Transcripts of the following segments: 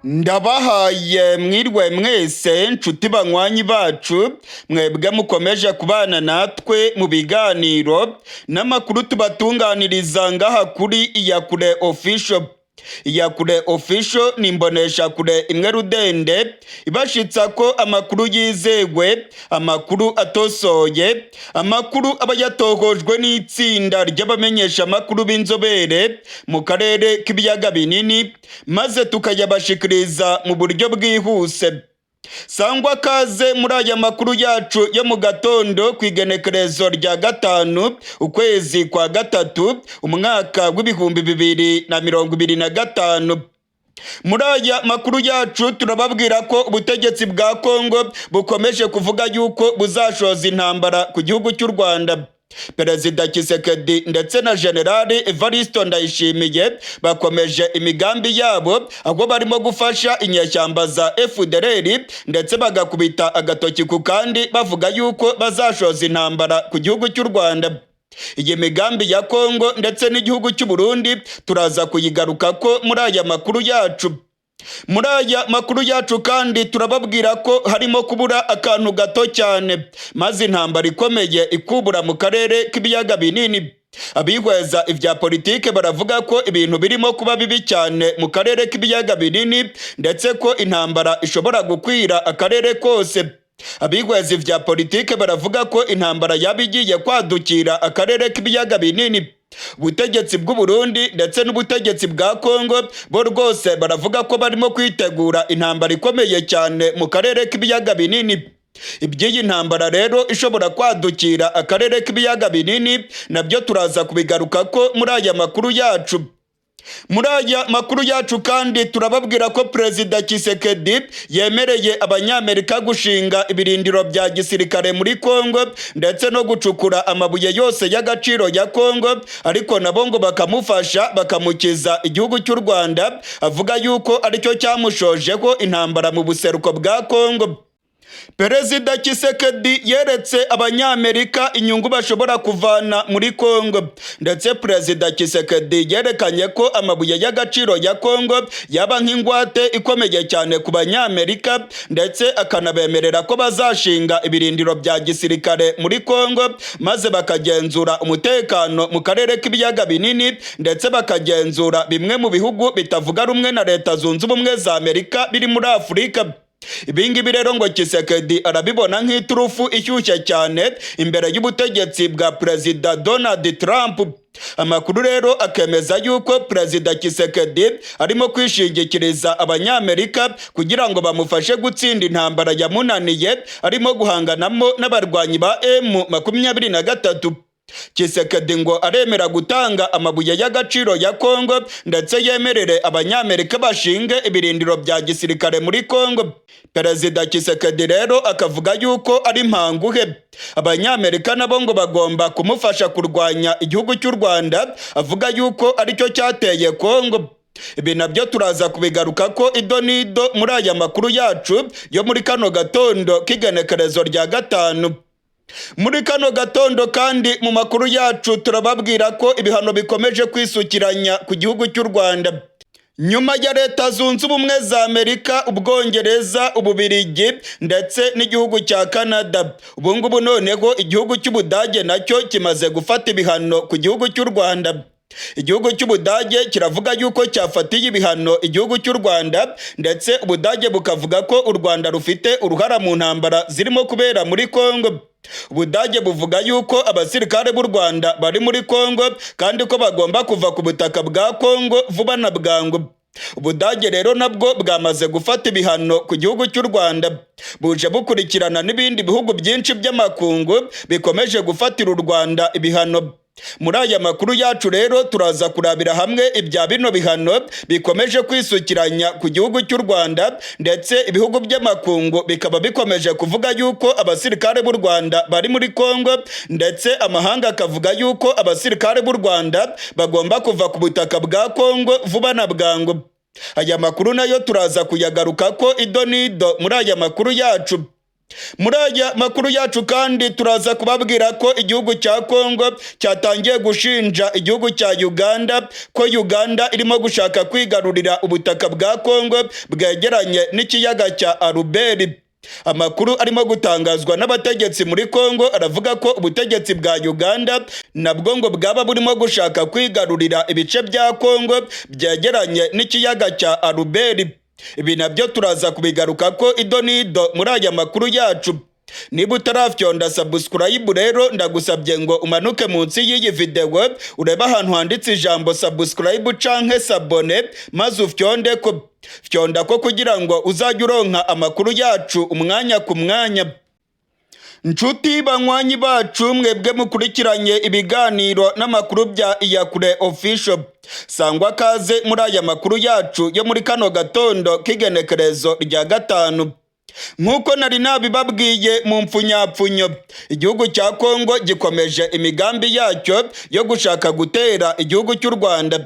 Ndabahaye mwirwe mwese nshuti banywanyi bacu mwebwe mukomeje kubana natwe mu biganiro n'amakuru tubatunganiriza ngaha kuri Iyakure Official. Iyakure Official ni imboneshakure imwe rudende ibashitsa ko amakuru yizegwe, amakuru atosoye, amakuru aba yatohojwe n'itsinda ry'abamenyesha amakuru b'inzobere mu karere k'ibiyaga binini, maze tukayabashikiriza mu buryo bwihuse. Sangwa kaze muri aya makuru yacu yo mu gatondo ku igenekerezo rya 5 ukwezi kwa 3 umwaka w'ibihumbi 2025. Muri aya makuru yacu turababwira ko ubutegetsi bwa Kongo bukomeje kuvuga yuko buzashoza intambara ku gihugu cy'u Rwanda. Perezida Tshisekedi ndetse na Generali Evariste Ndayishimiye bakomeje imigambi yabo, aho barimo gufasha inyeshyamba za FDLR ndetse bagakubita agatoki ku kandi bavuga yuko bazashoza intambara ku gihugu cy'u Rwanda. Iyi migambi ya Kongo ndetse n'igihugu cy'u Burundi turaza kuyigaruka ko muri aya makuru yacu. Muri aya makuru yacu kandi turababwira ko harimo kubura akantu gato cyane, maze intambara ikomeye ikubura mu karere k'ibiyaga binini. Abihweza ivya politike baravuga ko ibintu birimo kuba bibi cyane mu karere k'ibiyaga binini, ndetse ko intambara ishobora gukwira akarere kose. Abihweza ivya politike baravuga ko intambara yabigiye kwadukira akarere k'ibiyaga binini. Ubutegetsi bw'u Burundi ndetse n'ubutegetsi bwa Kongo bo rwose baravuga ko barimo kwitegura intambara ikomeye cyane mu karere k'ibiyaga binini. Iby'iyi ntambara rero ishobora kwadukira akarere k'ibiyaga binini nabyo turaza kubigaruka ko muri aya makuru yacu. Muri aya makuru yacu kandi turababwira ko Perezida Tshisekedi yemereye Abanyamerika gushinga ibirindiro bya gisirikare muri Kongo ndetse no gucukura amabuye yose y'agaciro ya Kongo, ariko nabo ngo bakamufasha bakamukiza igihugu cy'u Rwanda, avuga yuko aricyo cyamushojeho intambara mu buseruko bwa Kongo. Perezida Tshisekedi yeretse Abanyamerika inyungu bashobora kuvana muri Kongo, ndetse Perezida Tshisekedi yerekanye ko amabuye y'agaciro ya Kongo yaba nk'ingwate ikomeye cyane ku Banyamerika, ndetse akanabemerera ko bazashinga ibirindiro bya gisirikare muri Kongo, maze bakagenzura umutekano mu karere k'ibiyaga binini, ndetse bakagenzura bimwe mu bihugu bitavuga rumwe na Leta Zunze Ubumwe za Amerika biri muri Afurika. Ibingibi rero ngo Tshisekedi arabibona nk'iturufu ishyushye cyane imbere y'ubutegetsi bwa Perezida Donald Trump. Amakuru rero akemeza yuko Perezida Tshisekedi arimo kwishingikiriza Abanyamerika kugira ngo bamufashe gutsinda intambara yamunaniye arimo guhanganamo n'abarwanyi ba M23. Tshisekedi ngo aremera gutanga amabuye y'agaciro ya Kongo ndetse yemerere Abanyamerika bashinge ibirindiro bya gisirikare muri Kongo. Perezida Tshisekedi rero akavuga yuko ari mpanguhe. Abanyamerika nabo ngo bagomba kumufasha kurwanya igihugu cy'u Rwanda, avuga yuko aricyo cyateye Kongo. Ibi nabyo turaza kubigaruka ko idonido muri aya makuru yacu yo muri kano gatondo k'igenekerezo rya 5. Muri kano gatondo kandi mu makuru yacu turababwira ko ibihano bikomeje kwisukiranya ku gihugu cy'u Rwanda. Nyuma ya Leta Zunze Ubumwe za Amerika, Ubwongereza, Ububiligi ndetse n'igihugu cya Canada, ubu ngubu noneho igihugu cy'Ubudage nacyo kimaze gufata ibihano ku gihugu cy'u Rwanda. Igihugu cy'Ubudage kiravuga yuko cyafatiye ibihano igihugu cy'u Rwanda, ndetse Ubudage bukavuga ko u Rwanda rufite uruhara mu ntambara zirimo kubera muri Kongo. Ubudage buvuga yuko abasirikare b'u Rwanda bari muri Kongo kandi ko bagomba kuva ku butaka bwa Kongo vuba na bwangu. Ubudage rero nabwo bwamaze gufata ibihano ku gihugu cy'u Rwanda, buje bukurikirana n'ibindi bihugu byinshi by'amakungu bikomeje gufatira u Rwanda ibihano. Muri aya makuru yacu rero turaza kurabira hamwe ibya bino bihano bikomeje kwisukiranya ku gihugu cy'u Rwanda, ndetse ibihugu by'amakungu bikaba bikomeje kuvuga yuko abasirikare b'u Rwanda bari muri Kongo, ndetse amahanga akavuga yuko abasirikare b'u Rwanda bagomba kuva ku butaka bwa Kongo vuba na bwangu. Aya makuru nayo turaza kuyagaruka ko idonido muri aya makuru yacu. Muri aya makuru yacu kandi turaza kubabwira ko igihugu cya Kongo cyatangiye gushinja igihugu cya Uganda ko Uganda irimo gushaka kwigarurira ubutaka bwa Kongo bwegeranye n'ikiyaga cya Albert. Amakuru arimo gutangazwa n'abategetsi muri Kongo aravuga ko ubutegetsi bwa Uganda nabwo ngo bwaba burimo gushaka kwigarurira ibice bya Kongo byegeranye n'ikiyaga cya Albert. Ibi nabyo turaza kubigaruka ko idonido muri aya makuru yacu. Niba utarafyonda subscribe rero ndagusabye ngo umanuke munsi y'iyi video ureba ahantu handitse ijambo subscribe canke sabone maze ufyonde ko fyonda ko kugira ngo uzajye uronka amakuru yacu umwanya ku mwanya. Nshuti banywanyi bacu mwebwe mukurikiranye ibiganiro n'amakuru bya Iyakure Official, sangwa kaze muri aya makuru yacu yo muri kano gatondo k'igenekerezo rya gatanu. Nkuko nari nabibabwiye mu mpfunyapfunyo, igihugu cya Kongo gikomeje imigambi yacyo yo gushaka gutera igihugu cy'u Rwanda.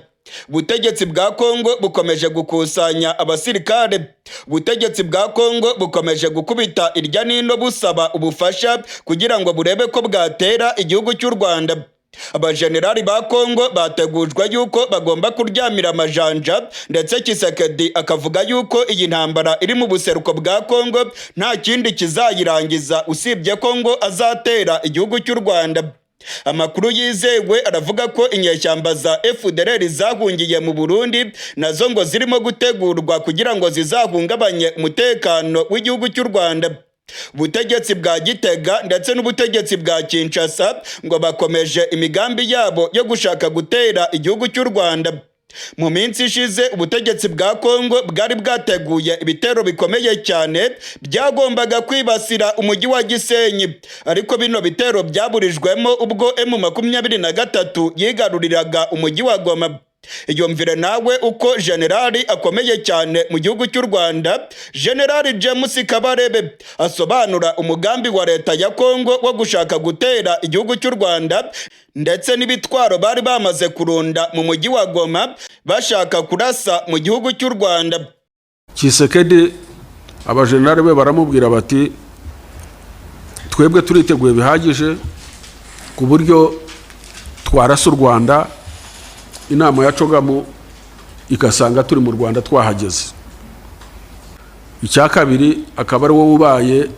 Ubutegetsi bwa Kongo bukomeje gukusanya abasirikare. Ubutegetsi bwa Kongo bukomeje gukubita irya nino busaba ubufasha kugira ngo burebe ko bwatera igihugu cy'u Rwanda. Abajenerali ba Kongo bategujwe yuko bagomba kuryamira amajanja, ndetse Tshisekedi akavuga yuko iyi ntambara iri mu buseruko bwa Kongo nta kindi kizayirangiza usibye Kongo azatera igihugu cy'u Rwanda. Amakuru yizewe aravuga ko inyeshyamba za FDLR zahungiye mu Burundi nazo ngo zirimo gutegurwa kugira ngo zizahungabanye umutekano w'igihugu cy'u Rwanda. Ubutegetsi bwa Gitega ndetse n'ubutegetsi bwa Kinshasa ngo bakomeje imigambi yabo yo gushaka gutera igihugu cy'u Rwanda. Mu minsi ishize ubutegetsi bwa Kongo bwari bwateguye ibitero bikomeye cyane byagombaga kwibasira umujyi wa Gisenyi, ariko bino bitero byaburijwemo ubwo M23 yigaruriraga umujyi wa Goma. Iyumvire nawe uko generali akomeye cyane mu gihugu cy'u Rwanda, Generali James Kabarebe, asobanura umugambi wa leta ya Kongo wo gushaka gutera igihugu cy'u Rwanda ndetse n'ibitwaro bari bamaze kurunda mu mujyi wa Goma bashaka kurasa mu gihugu cy'u Rwanda. Tshisekedi abajenerali be baramubwira bati twebwe turiteguye bihagije ku buryo twarasa u Rwanda, inama ya Cogamu ikasanga turi mu Rwanda twahageze. Icya kabiri akaba ari wowe ubaye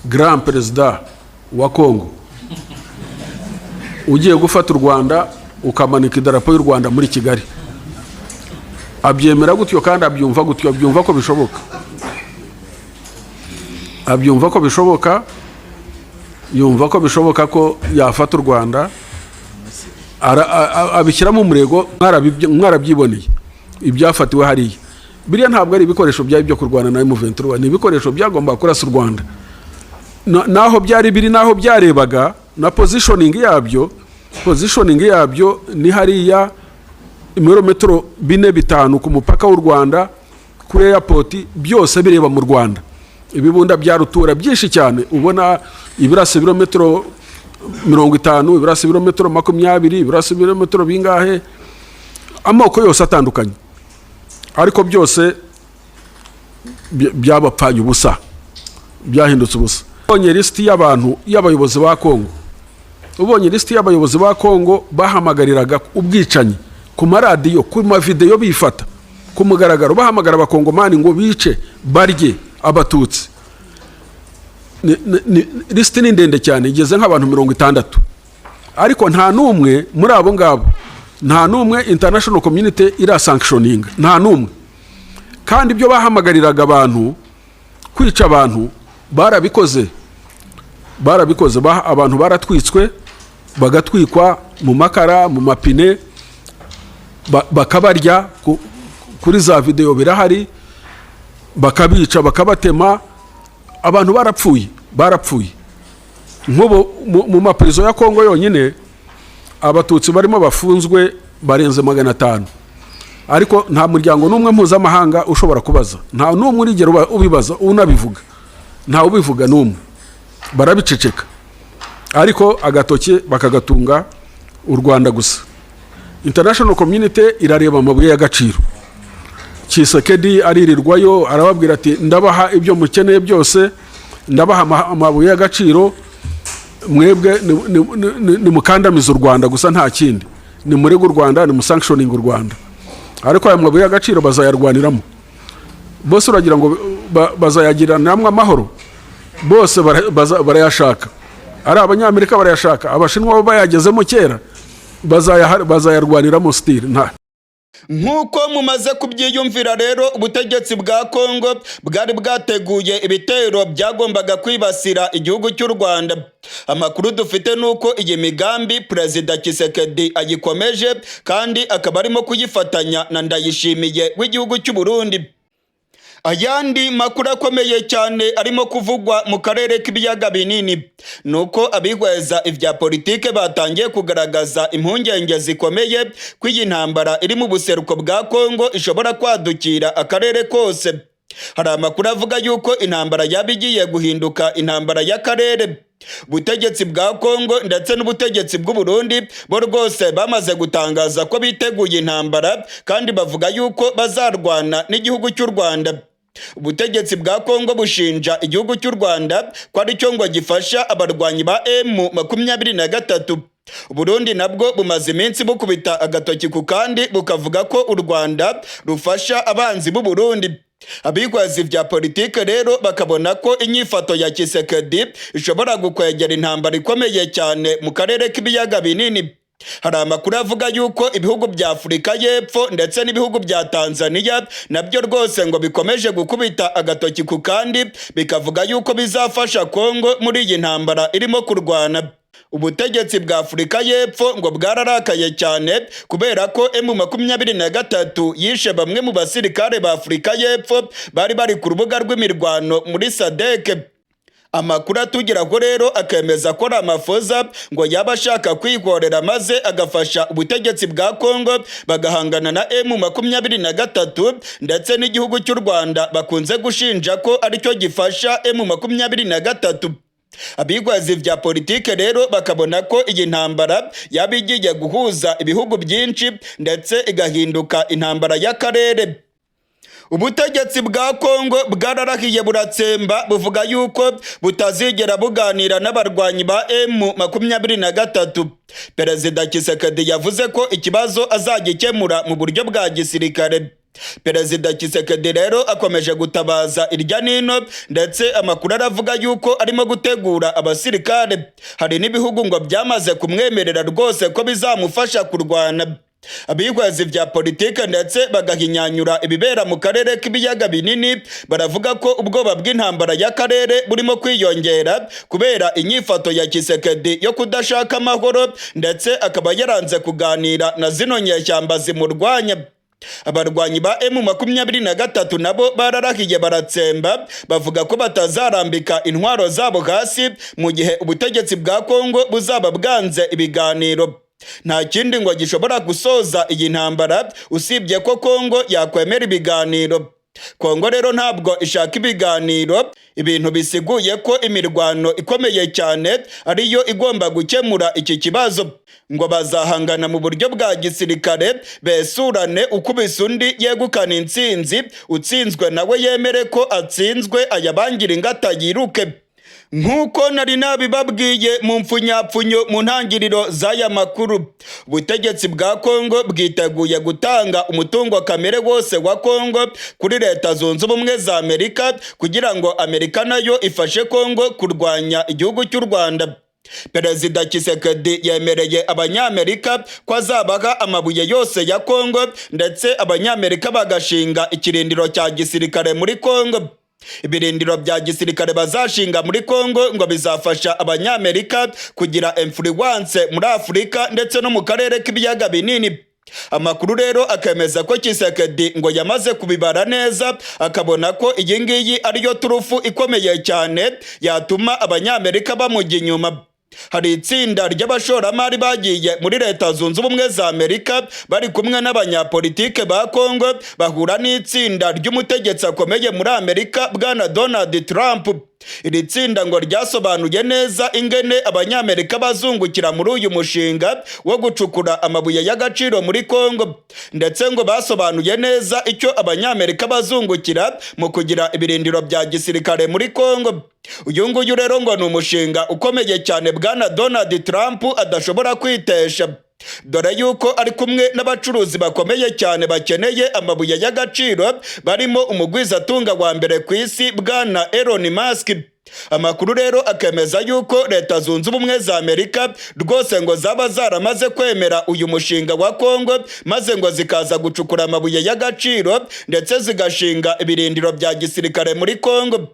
Grand President wa Kongo, ugiye gufata u Rwanda ukamanika idarapo y'u Rwanda muri Kigali. Abyemera gutyo kandi abyumva gutyo, abyumva ko bishoboka, abyumva ko bishoboka, yumva ko bishoboka ko yafata u Rwanda. Abishyiramo umurego mwarabyiboneye ibyafatiwe hariya. Biriya ntabwo ari ibikoresho byari byo kurwana na M23, ni ibikoresho byagomba kurasa u Rwanda. Naho byari biri, naho byarebaga na positioning yabyo ni hariya ibirometero 4-5 ku mupaka w'u Rwanda kuri airport, byose bireba mu Rwanda. Ibibunda bya rutura byinshi cyane, ubona ibirasa ibirometero 50, ibirasa ibirometero 20, ibirasa ibirometero bingahe, amoko yose atandukanye, ariko byose byabapfanye ubusa, byahindutse ubusa. Ubonye listi y'abantu y'abayobozi ba Kongo, ubonye listi y'abayobozi ba Kongo bahamagariraga ubwicanyi ku maradiyo, ku mavideo bifata ku mugaragaro, bahamagara abakongomani ngo bice barye abatutsi. Listi ni ndende cyane, igeze nk'abantu 60, ariko nta numwe muri abo ngabo, nta numwe international community irasanctioning, nta numwe. Kandi ibyo bahamagariraga abantu kwica abantu barabikoze, abantu baratwitswe, bagatwikwa mu makara, mu mapine, bakabarya kuri za video birahari, bakabica, bakabatema. Abantu barapfuye. Nk'ubu mu maprizo ya Kongo yonyine abatutsi barimo bafunzwe barenze 500, ariko nta muryango n'umwe mpuzamahanga ushobora kubaza, nta n'umwe urigera ubibaza unabivuga, nta ubivuga n'umwe, barabiceceka. Ariko agatoke bakagatunga u Rwanda gusa. International community irareba amabuye y'agaciro. Tshisekedi aririrwayo arababwira ati ndabaha ibyo mukeneye byose, ndabaha amabuye y'agaciro, mwebwe ni mukandamiza u Rwanda gusa nta kindi, ni murega u Rwanda, ni musanctioning u Rwanda, ariko aya mabuye y'agaciro bazayarwaniramo bose. Uragira ngo bazayagiranamo amahoro? Bose barayashaka, ari abanyamerika barayashaka, abashinwa bayagezemo kera, bazayarwaniramo still nta. Nk'uko mumaze kubyiyumvira rero, ubutegetsi bwa Kongo bwari bwateguye ibitero byagombaga kwibasira igihugu cy'u Rwanda. Amakuru dufite nuko iyi migambi Perezida Tshisekedi agikomeje kandi akaba arimo kuyifatanya na Ndayishimiye w'igihugu cy'u Burundi. Ayandi makuru akomeye cyane arimo kuvugwa mu karere k'ibiyaga binini nuko abihweza ivya politike batangiye kugaragaza impungenge zikomeye ko iyi ntambara iri mu buseruko bwa Kongo ishobora kwadukira akarere kose. Hari amakuru avuga yuko intambara yabigiye guhinduka intambara y'akarere. Ubutegetsi bwa Kongo ndetse n'ubutegetsi bw'u Burundi bo rwose bamaze gutangaza ko biteguye intambara kandi bavuga yuko bazarwana n'igihugu cy'u Rwanda. Ubutegetsi bwa Kongo bushinja igihugu cy'u Rwanda ko ari cyo ngo gifasha abarwanyi ba M23. Burundi nabwo bumaze iminsi bukubita agatoki ku kandi bukavuga ko u Rwanda rufasha abanzi b'u Burundi. Abihweza vya politike rero bakabona ko inyifato ya Tshisekedi ishobora gukwegera intambara ikomeye cyane mu karere k'ibiyaga binini. Hari amakuru avuga yuko ibihugu bya Afurika y'Epfo ndetse n'ibihugu bya Tanzania nabyo rwose ngo bikomeje gukubita agatoki ku kandi bikavuga yuko bizafasha Kongo muri iyi ntambara irimo kurwana. Ubutegetsi bwa Afurika y'Epfo ngo bwararakaye cyane kubera ko M23 yishe bamwe mu basirikare ba Afurika y'Epfo bari ku rubuga rw'imirwano muri SADC. Amakuru atugeraho rero akemeza ko Ramaphosa ngo yaba ashaka kwihorera maze agafasha ubutegetsi bwa Kongo bagahangana na M23 ndetse n'igihugu cy'u Rwanda bakunze gushinja ko aricyo gifasha M23. Abihweza vya politike rero bakabona ko iyi ntambara yabigiye guhuza ibihugu byinshi ndetse igahinduka intambara y'akarere. Ubutegetsi bwa Kongo bwararahiye buratsemba buvuga yuko butazigera buganira n'abarwanyi ba M23. Perezida Tshisekedi yavuze ko ikibazo azagikemura mu buryo bwa gisirikare. Perezida Tshisekedi rero akomeje gutabaza irya nino ndetse amakuru aravuga yuko arimo gutegura abasirikare. Hari n'ibihugu ngo byamaze kumwemerera rwose ko bizamufasha kurwana. Abihweza vya politike ndetse bagahinyanyura ibibera mu karere k'ibiyaga binini baravuga ko ubwoba bw'intambara y'akarere burimo kwiyongera kubera inyifato ya Tshisekedi yo kudashaka amahoro ndetse akaba yaranze kuganira na zino nyeshyamba zimurwanya. Abarwanyi ba M23 nabo bararahiye baratsemba bavuga ko batazarambika intwaro zabo hasi mu gihe ubutegetsi bwa Kongo buzaba bwanze ibiganiro. Nta kindi ngo gishobora gusoza iyi ntambara usibye ko Kongo yakwemera ibiganiro. Kongo rero ntabwo ishaka ibiganiro, ibintu bisiguye ko imirwano ikomeye cyane ariyo igomba gukemura iki kibazo. Ngo bazahangana mu buryo bwa gisirikare besurane ukubise undi yegukana intsinzi, utsinzwe nawe yemere ko atsinzwe ayabangira ingata yiruke. Nk'uko nari nabibabwiye mu mfunyapfunyo mu ntangiriro z'aya makuru, ubutegetsi bwa Kongo bwiteguye gutanga umutungo kamere wose wa Kongo kuri Leta Zunze Ubumwe za Amerika kugira ngo Amerika nayo ifashe Kongo kurwanya igihugu cy'u Rwanda. Perezida Tshisekedi yemereye abanyamerika ko azabaha amabuye yose ya Kongo ndetse abanyamerika bagashinga ikirindiro cya gisirikare muri Kongo. Ibirindiro bya gisirikare bazashinga muri Kongo ngo bizafasha abanyamerika kugira influence muri Afurika ndetse no mu karere k'ibiyaga binini. Amakuru rero akemeza ko Tshisekedi ngo yamaze kubibara neza akabona ko iyi ngiyi ariyo turufu ikomeye cyane yatuma abanyamerika bamujya inyuma. Hari itsinda ry'abashoramari bagiye muri Leta Zunze Ubumwe za Amerika bari kumwe n'abanyapolitike ba Kongo bahura n'itsinda ry'umutegetsi akomeye muri Amerika bwana Donald Trump. iri tsinda ngo ryasobanuye neza ingene abanyamerika bazungukira muri uyu mushinga wo gucukura amabuye y'agaciro muri Kongo, ndetse ngo basobanuye neza icyo abanyamerika bazungukira mu kugira ibirindiro bya gisirikare muri Kongo. Uyu nguyu rero ngo ni umushinga ukomeye cyane bwana Donald Trump adashobora kwitesha, dore yuko ari kumwe n'abacuruzi bakomeye cyane bakeneye amabuye y'agaciro barimo umugwizatunga wa mbere ku isi bwana Elon Musk. Amakuru rero akemeza yuko Leta Zunze Ubumwe za Amerika rwose ngo zaba zaramaze kwemera uyu mushinga wa Kongo, maze ngo zikaza gucukura amabuye y'agaciro ndetse zigashinga ibirindiro bya gisirikare muri Kongo.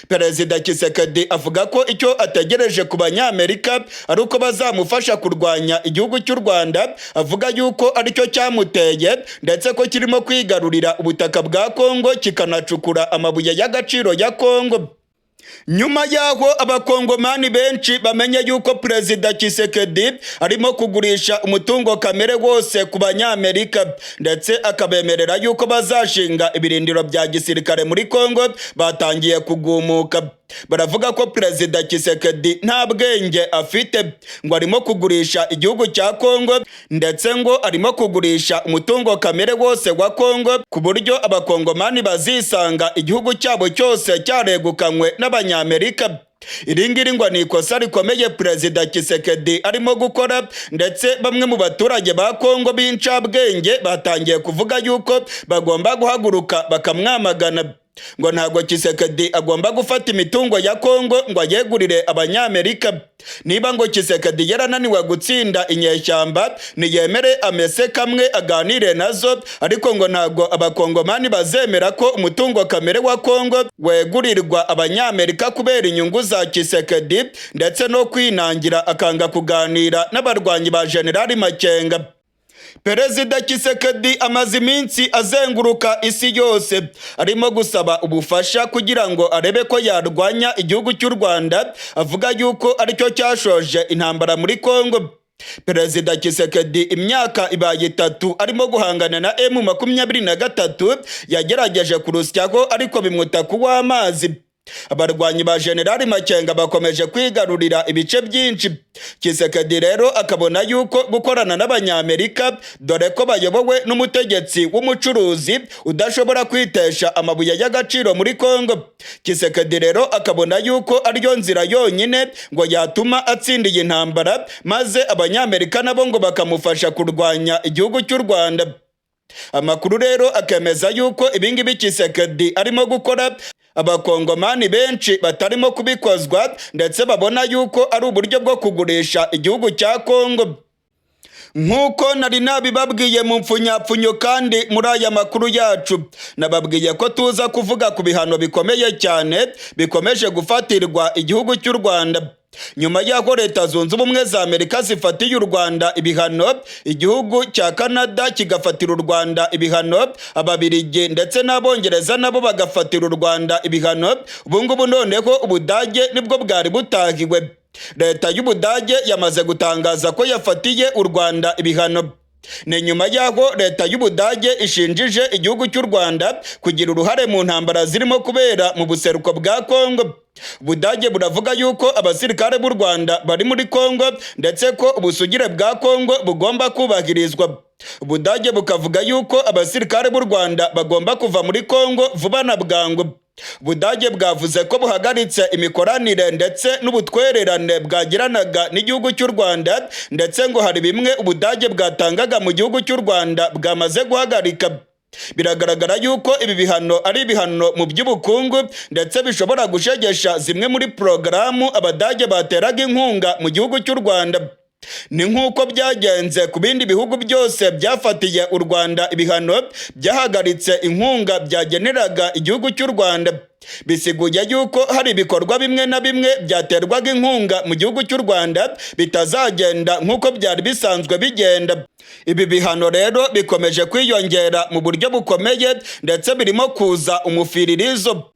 Perezida Tshisekedi avuga ko icyo ategereje ku banyamerika ari uko bazamufasha kurwanya igihugu cy'u Rwanda, avuga yuko aricyo cyamuteye ndetse ko kirimo kwigarurira ubutaka bwa Kongo kikanacukura amabuye y'agaciro ya Kongo. Nyuma yaho abakongomani benshi bamenye yuko Perezida Tshisekedi arimo kugurisha umutungo kamere wose ku banyamerika ndetse akabemerera yuko bazashinga ibirindiro bya gisirikare muri Kongo, batangiye kugumuka. Baravuga ko Perezida Tshisekedi nta bwenge afite, ngo arimo kugurisha igihugu cya Kongo ndetse ngo arimo kugurisha umutungo kamere wose wa Kongo, ku buryo abakongomani bazisanga igihugu cyabo cyose cyaregukanywe n'abanyamerika. Iri ngiri ngo ni ikosa rikomeye Perezida Tshisekedi arimo gukora, ndetse bamwe mu baturage ba Kongo b'incabwenge batangiye kuvuga yuko bagomba guhaguruka bakamwamagana. Ngo ntabwo Tshisekedi agomba gufata imitungo ya Kongo ngo ayegurire abanyamerika. Niba ngo Tshisekedi yarananiwe gutsinda inyeshyamba, niyemere amese kamwe aganire nazo, ariko ngo ntabwo abakongomani bazemera ko umutungo kamere wa Kongo wegurirwa abanyamerika kubera inyungu za Tshisekedi, ndetse no kwinangira akanga kuganira n'abarwanyi ba General Makenga. Perezida Tshisekedi amaze iminsi azenguruka isi yose arimo gusaba ubufasha kugira ngo arebe ko yarwanya igihugu cy'u Rwanda, avuga yuko aricyo cyashoje intambara muri Kongo. Perezida Tshisekedi imyaka ibaye 3 arimo guhangana na M23, yagerageje kurusyaho ariko bimuta kuw'amazi. Abarwanyi ba General Makenga bakomeje kwigarurira ibice byinshi. Tshisekedi rero akabona yuko gukorana n'abanyamerika, dore ko bayobowe n'umutegetsi w'umucuruzi udashobora kwitesha amabuye y'agaciro muri Kongo. Tshisekedi rero akabona yuko ariyo nzira yonyine ngo yatuma atsinda iyi ntambara, maze abanyamerika nabo ngo bakamufasha kurwanya igihugu cy'u Rwanda. Amakuru rero akemeza yuko ibingibi Tshisekedi arimo gukora abakongomani benshi batarimo kubikozwa, ndetse babona yuko ari uburyo bwo kugurisha igihugu cya Kongo. Nk'uko nari nabibabwiye mu mfunyapfunyo kandi muri aya makuru yacu, nababwiye ko tuza kuvuga ku bihano bikomeye cyane bikomeje gufatirwa igihugu cy'u Rwanda. Nyuma y'aho Leta Zunze Ubumwe za Amerika zifatiye u Rwanda ibihano, igihugu cya Canada kigafatira u Rwanda ibihano, Ababiligi ndetse n'Abongereza nabo bagafatira u Rwanda ibihano, ubungubu noneho Ubudage nibwo bwari butahiwe. Leta y'Ubudage yamaze gutangaza ko yafatiye u Rwanda ibihano. Ni nyuma y'aho Leta y'Ubudage ishinjije igihugu cy'u Rwanda kugira uruhare mu ntambara zirimo kubera mu buseruko bwa Kongo. Ubudage buravuga yuko abasirikare b'u Rwanda bari muri Kongo, ndetse ko ubusugire bwa Kongo bugomba kubahirizwa. Ubudage bukavuga yuko abasirikare b'u Rwanda bagomba kuva muri Kongo vuba na bwangu. Ubudage bwavuze ko buhagaritse imikoranire ndetse n'ubutwererane bwagiranaga n'igihugu cy'u Rwanda, ndetse ngo hari bimwe Ubudage bwatangaga mu gihugu cy'u Rwanda bwamaze guhagarika. Biragaragara yuko ibi bihano ari ibihano mu by'ubukungu, ndetse bishobora gushegesha zimwe muri porogaramu Abadage bateraga inkunga mu gihugu cy'u Rwanda. Ni nk'uko byagenze ku bindi bihugu byose byafatiye u Rwanda ibihano, byahagaritse inkunga byageneraga igihugu cy'u Rwanda. Bisiguye yuko hari ibikorwa bimwe na bimwe byaterwaga inkunga mu gihugu cy'u Rwanda bitazagenda nk'uko byari bisanzwe bigenda. Ibi bihano rero bikomeje kwiyongera mu buryo bukomeye, ndetse birimo kuza umufiririzo.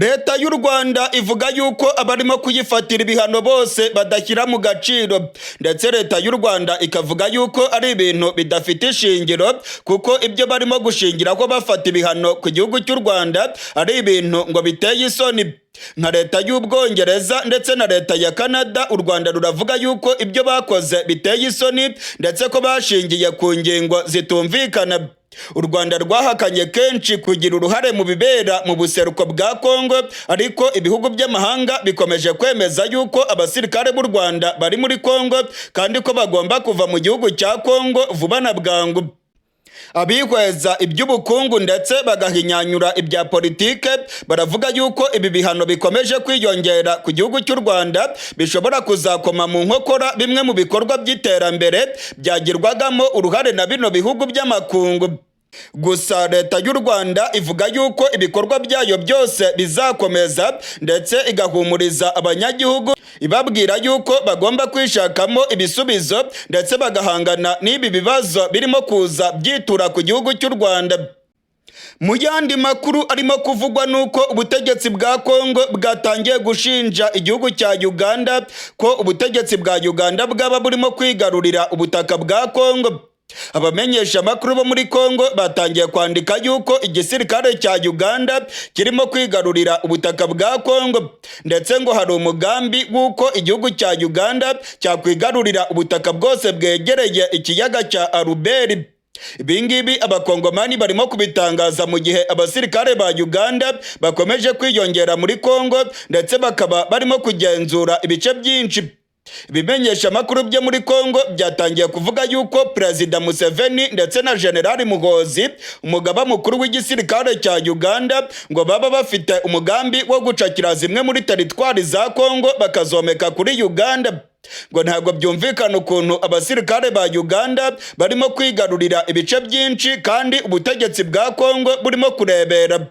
leta y'u Rwanda ivuga yuko abarimo kuyifatira ibihano bose badashyira mu gaciro, ndetse leta y'u Rwanda ikavuga yuko ari ibintu bidafite ishingiro, kuko ibyo barimo gushingiraho bafata ibihano ku gihugu cy'u Rwanda ari ibintu ngo biteye isoni. Nka leta y'Ubwongereza ndetse na leta ya Canada, u Rwanda ruravuga yuko ibyo bakoze biteye isoni, ndetse ko bashingiye ku ngingo zitumvikana. U Rwanda rwahakanye kenshi kugira uruhare mu bibera mu buseruko bwa Kongo, ariko ibihugu by'amahanga bikomeje kwemeza yuko abasirikare b'u Rwanda bari muri Kongo kandi ko bagomba kuva mu gihugu cya Kongo vuba na bwangu. Abihweza iby'ubukungu ndetse bagahinyanyura ibya politike baravuga yuko ibi bihano bikomeje kwiyongera ku gihugu cy'u Rwanda bishobora kuzakoma mu nkokora bimwe mu bikorwa by'iterambere byagirwagamo uruhare na bino bihugu by'amakungu. Gusa leta y'u Rwanda ivuga yuko ibikorwa byayo byose bizakomeza, ndetse igahumuriza abanyagihugu ibabwira yuko bagomba kwishakamo ibisubizo ndetse bagahangana n'ibi bibazo birimo kuza byitura ku gihugu cy'u Rwanda. Mu yandi makuru arimo kuvugwa nuko ubutegetsi bwa Kongo bwatangiye gushinja igihugu cya Uganda ko ubutegetsi bwa Uganda bwaba burimo kwigarurira ubutaka bwa Kongo. Abamenyesha amakuru bo muri Kongo batangiye kwandika yuko igisirikare cya Uganda kirimo kwigarurira ubutaka bwa Kongo, ndetse ngo hari umugambi w'uko igihugu cya Uganda cyakwigarurira ubutaka bwose bwegereye ikiyaga cya Aruberi. Ibingibi abakongomani barimo kubitangaza mu gihe abasirikare ba Uganda bakomeje kwiyongera muri Kongo, ndetse bakaba barimo kugenzura ibice byinshi. Ibimenyesha amakuru byo muri Kongo byatangiye kuvuga yuko Perezida Museveni ndetse na Generali Muhoozi, umugaba mukuru w'igisirikare cya Uganda, ngo baba bafite umugambi wo gucakira zimwe muri teritwari za Kongo bakazomeka kuri Uganda. Ngo ntabwo byumvikana ukuntu abasirikare ba Uganda barimo kwigarurira ibice byinshi kandi ubutegetsi bwa Kongo burimo kurebera.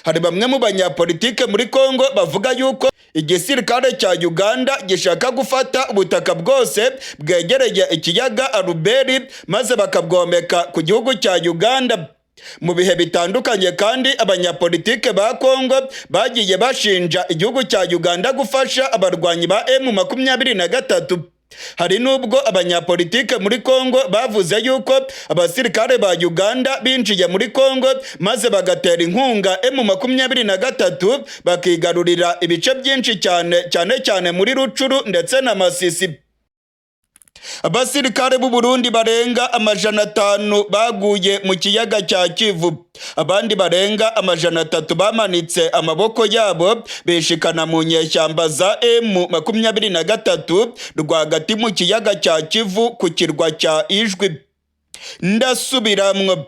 Hari bamwe mu banyapolitike muri Kongo bavuga yuko igisirikare cya Uganda gishaka gufata ubutaka bwose bwegereye ikiyaga Aruberi maze bakabwomeka ku gihugu cya Uganda. Mu bihe bitandukanye kandi abanyapolitike ba Kongo bagiye bashinja igihugu cya Uganda gufasha abarwanyi ba M23. Hari nubwo abanyapolitike muri Kongo bavuze yuko abasirikare ba Uganda binjiye muri Kongo maze bagatera inkunga M23 bakigarurira ibice byinshi cyane muri Rucuru ndetse na Masisi. Abasirikare b'u Burundi barenga 500 baguye mu kiyaga cya Kivu. Abandi barenga 300 bamanitse amaboko yabo bishikana mu nyeshyamba za M23 rwagati mu kiyaga cya Kivu ku kirwa cya Ijwi. Ndasubiramwo,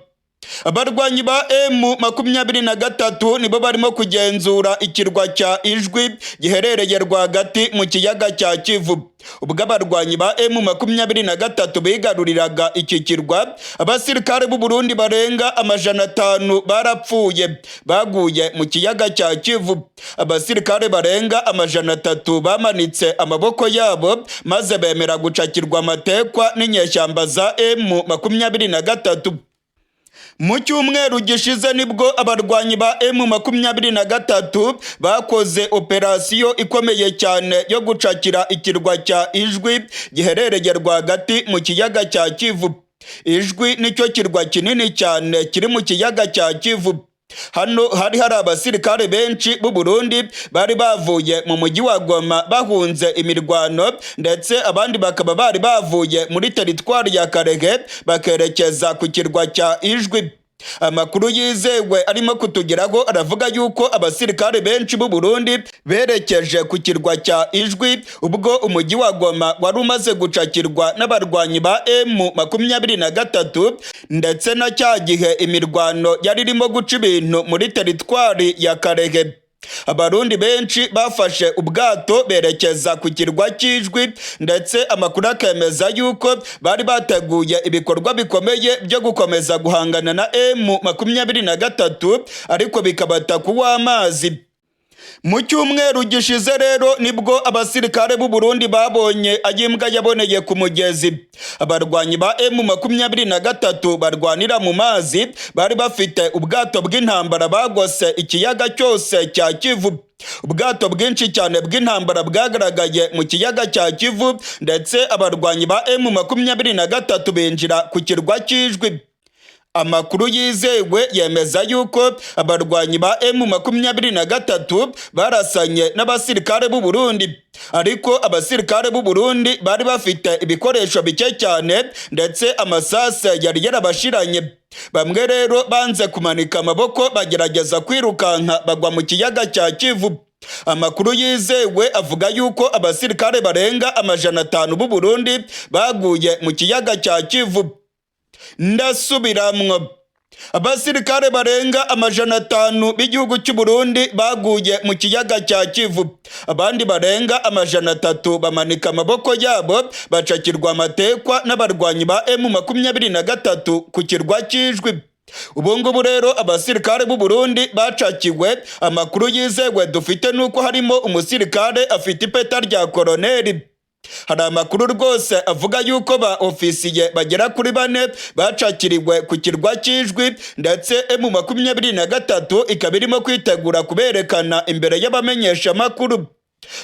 abarwanyi ba M23 nibo barimo kugenzura ikirwa cya Ijwi giherereye rwagati mu kiyaga cya Kivu. Ubwo abarwanyi ba M23 bigaruriraga iki kirwa, abasirikare b'u Burundi barenga 500 barapfuye baguye mu kiyaga cya Kivu. Abasirikare barenga 300 bamanitse amaboko yabo maze bemera gucakirwa amatekwa n'inyeshyamba za M23. Mu cyumweru gishize nibwo abarwanyi ba M23 bakoze operasiyo ikomeye cyane yo gucakira ikirwa cya Ijwi giherereye rwagati mu kiyaga cya Kivu. Ijwi nicyo kirwa kinini cyane kiri mu kiyaga cya Kivu. Hano hari abasirikare benshi b'u Burundi bari bavuye mu mujyi wa Goma bahunze imirwano, ndetse abandi bakaba bari bavuye muri teritwari ya Karehe bakerekeza ku kirwa cya Ijwi. Amakuru yizewe arimo kutugeraho aravuga yuko abasirikare benshi b'u Burundi berekeje ku kirwa cya Ijwi ubwo umujyi wa Goma wari umaze gucakirwa n'abarwanyi ba M23, ndetse na cya gihe imirwano yari irimo guca ibintu muri teritwari ya Karehe. Abarundi benshi bafashe ubwato berekeza ku kirwa cy'Ijwi, ndetse amakuru akemeza yuko bari bateguye ibikorwa bikomeye byo gukomeza guhangana na M23 ariko bikabata kuw'amazi. Mu cyumweru gishize rero nibwo abasirikare b'u Burundi babonye ayimbwa yaboneye ku mugezi. Abarwanyi ba M23 barwanira mu mazi bari bafite ubwato bw'intambara bagose ikiyaga cyose cya Kivu. Ubwato bwinshi cyane bw'intambara bwagaragaye mu kiyaga cya Kivu, ndetse abarwanyi ba M23 binjira ku kirwa cy'Ijwi. Amakuru yizewe yemeza yuko abarwanyi ba M23 barasanye n'abasirikare b'u Burundi, ariko abasirikare b'u Burundi bari bafite ibikoresho bike cyane ndetse amasase yari yarabashiranye. Bamwe rero banze kumanika amaboko bagerageza kwirukanka bagwa mu kiyaga cya Kivu. Amakuru yizewe avuga yuko abasirikare barenga 500 b'u Burundi baguye mu kiyaga cya Kivu. Ndasubiramwo, abasirikare barenga 500 b'igihugu cy'u Burundi baguye mu kiyaga cya Kivu. Abandi barenga 300 bamanika amaboko yabo bacakirwa amatekwa n'abarwanyi ba M23 ku kirwa cy'Ijwi. Ubu ngubu rero abasirikare b'u Burundi bacakiwe. Amakuru yizewe dufite nuko harimo umusirikare afite ipeta rya koloneli. Hari amakuru rwose avuga yuko ba ofisiye bagera kuri 4 bacakiriwe ku kirwa cy'Ijwi, ndetse M23 ikaba irimo kwitegura kuberekana imbere y'abamenyesha makuru.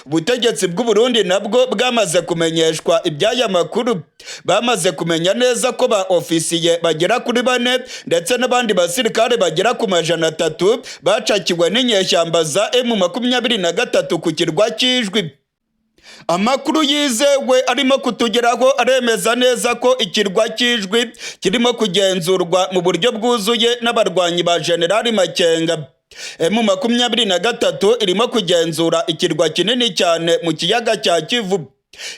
Ubutegetsi bw'u Burundi nabwo bwamaze kumenyeshwa iby'aya makuru. Bamaze kumenya neza ko ba ofisiye bagera kuri 4 ndetse n'abandi basirikare bagera ku 300 bacakiwe n'inyeshyamba za M23 ku kirwa cy'Ijwi. Amakuru yizewe arimo kutugeraho aremeza neza ko ikirwa cy'Ijwi kirimo kugenzurwa mu buryo bwuzuye n'abarwanyi ba General Makenga. M23 irimo kugenzura ikirwa kinini cyane mu kiyaga cya Kivu.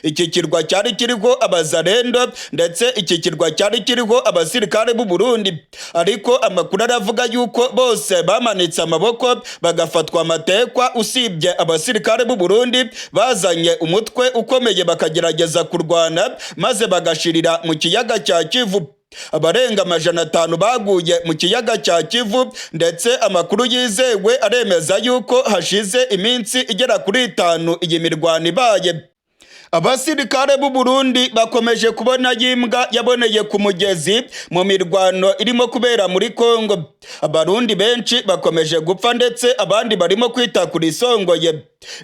Iki kirwa cyari kiriho abazarendo, ndetse iki kirwa cyari kiriho abasirikare b'u Burundi, ariko amakuru aravuga yuko bose bamanitse amaboko bagafatwa amatekwa, usibye abasirikare b'u Burundi bazanye umutwe ukomeye bakagerageza kurwana maze bagashirira mu kiyaga cya Kivu. Abarenga 500 baguye mu kiyaga cya Kivu, ndetse amakuru yizewe aremeza yuko hashize iminsi igera kuri 5 iyi mirwano ibaye. Abasirikare b'u Burundi bakomeje kubona yimbwa yaboneye ku mugezi mu mirwano irimo kubera muri Kongo. Abarundi benshi bakomeje gupfa, ndetse abandi barimo kwita kuri songoye.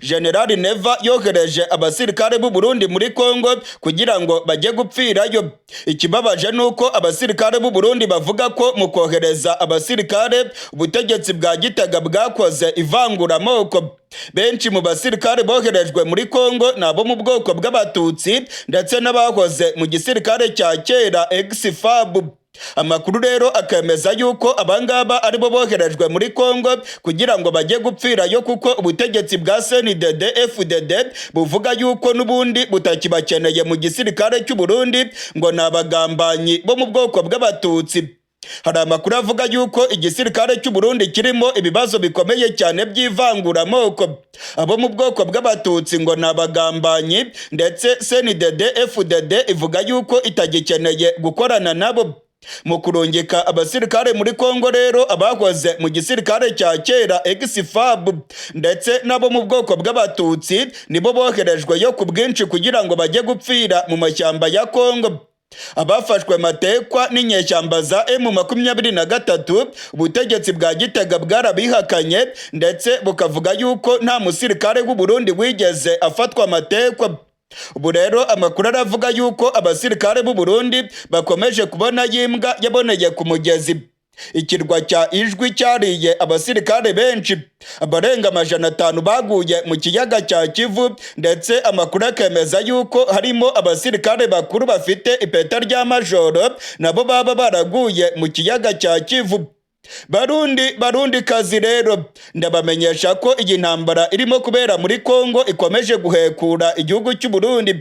General Neva yohereje abasirikare b'u Burundi muri Kongo kugira ngo bajye gupfirayo. Ikibabaje nuko abasirikare b'u Burundi bavuga ko mu kohereza abasirikare ubutegetsi bwa Gitega bwakoze ivangura moko. Benshi mu basirikare boherejwe muri Kongo nabo mu bwoko bw'abatutsi, ndetse n'abahoze mu gisirikare cya kera ex-FAB. Amakuru rero akemeza yuko abangaba aribo boherejwe muri Kongo kugira ngo bajye gupfirayo, kuko ubutegetsi bwa CNDD FDD buvuga yuko n'ubundi butakibakeneye mu gisirikare cy'u Burundi, ngo nabagambanyi bo mu bwoko bw'abatutsi. Hari amakuru avuga yuko igisirikare cy'u Burundi kirimo ibibazo bikomeye cyane by'ivangura moko. Abo mu bwoko bw'abatutsi ngo nabagambanyi, ndetse CNDD FDD ivuga yuko itagikeneye gukorana nabo. Mu kurungika abasirikare muri Kongo rero abakoze mu gisirikare cya kera ex-FAB ndetse nabo mu bwoko bw'abatutsi nibo boherejwe yo ku bwinshi kugira ngo bajye gupfira mu mashyamba ya Kongo. Abafashwe matekwa n'inyeshyamba za M23 ubutegetsi bwa Gitega bwarabihakanye, ndetse bukavuga yuko nta musirikare w'u Burundi wigeze afatwa matekwa. Ubu rero amakuru aravuga yuko abasirikare b'u Burundi bakomeje kubona yimbwa yaboneye ku mugezi. Ikirwa cya Ijwi cyariye abasirikare benshi. Abarenga 500 baguye mu kiyaga cya Kivu, ndetse amakuru akemeza yuko harimo abasirikare bakuru bafite ipeta rya majoro nabo baba baraguye mu kiyaga cya Kivu. Barundi kazi rero, ndabamenyesha ko iyi ntambara irimo kubera muri Kongo ikomeje guhekura igihugu cy'u Burundi.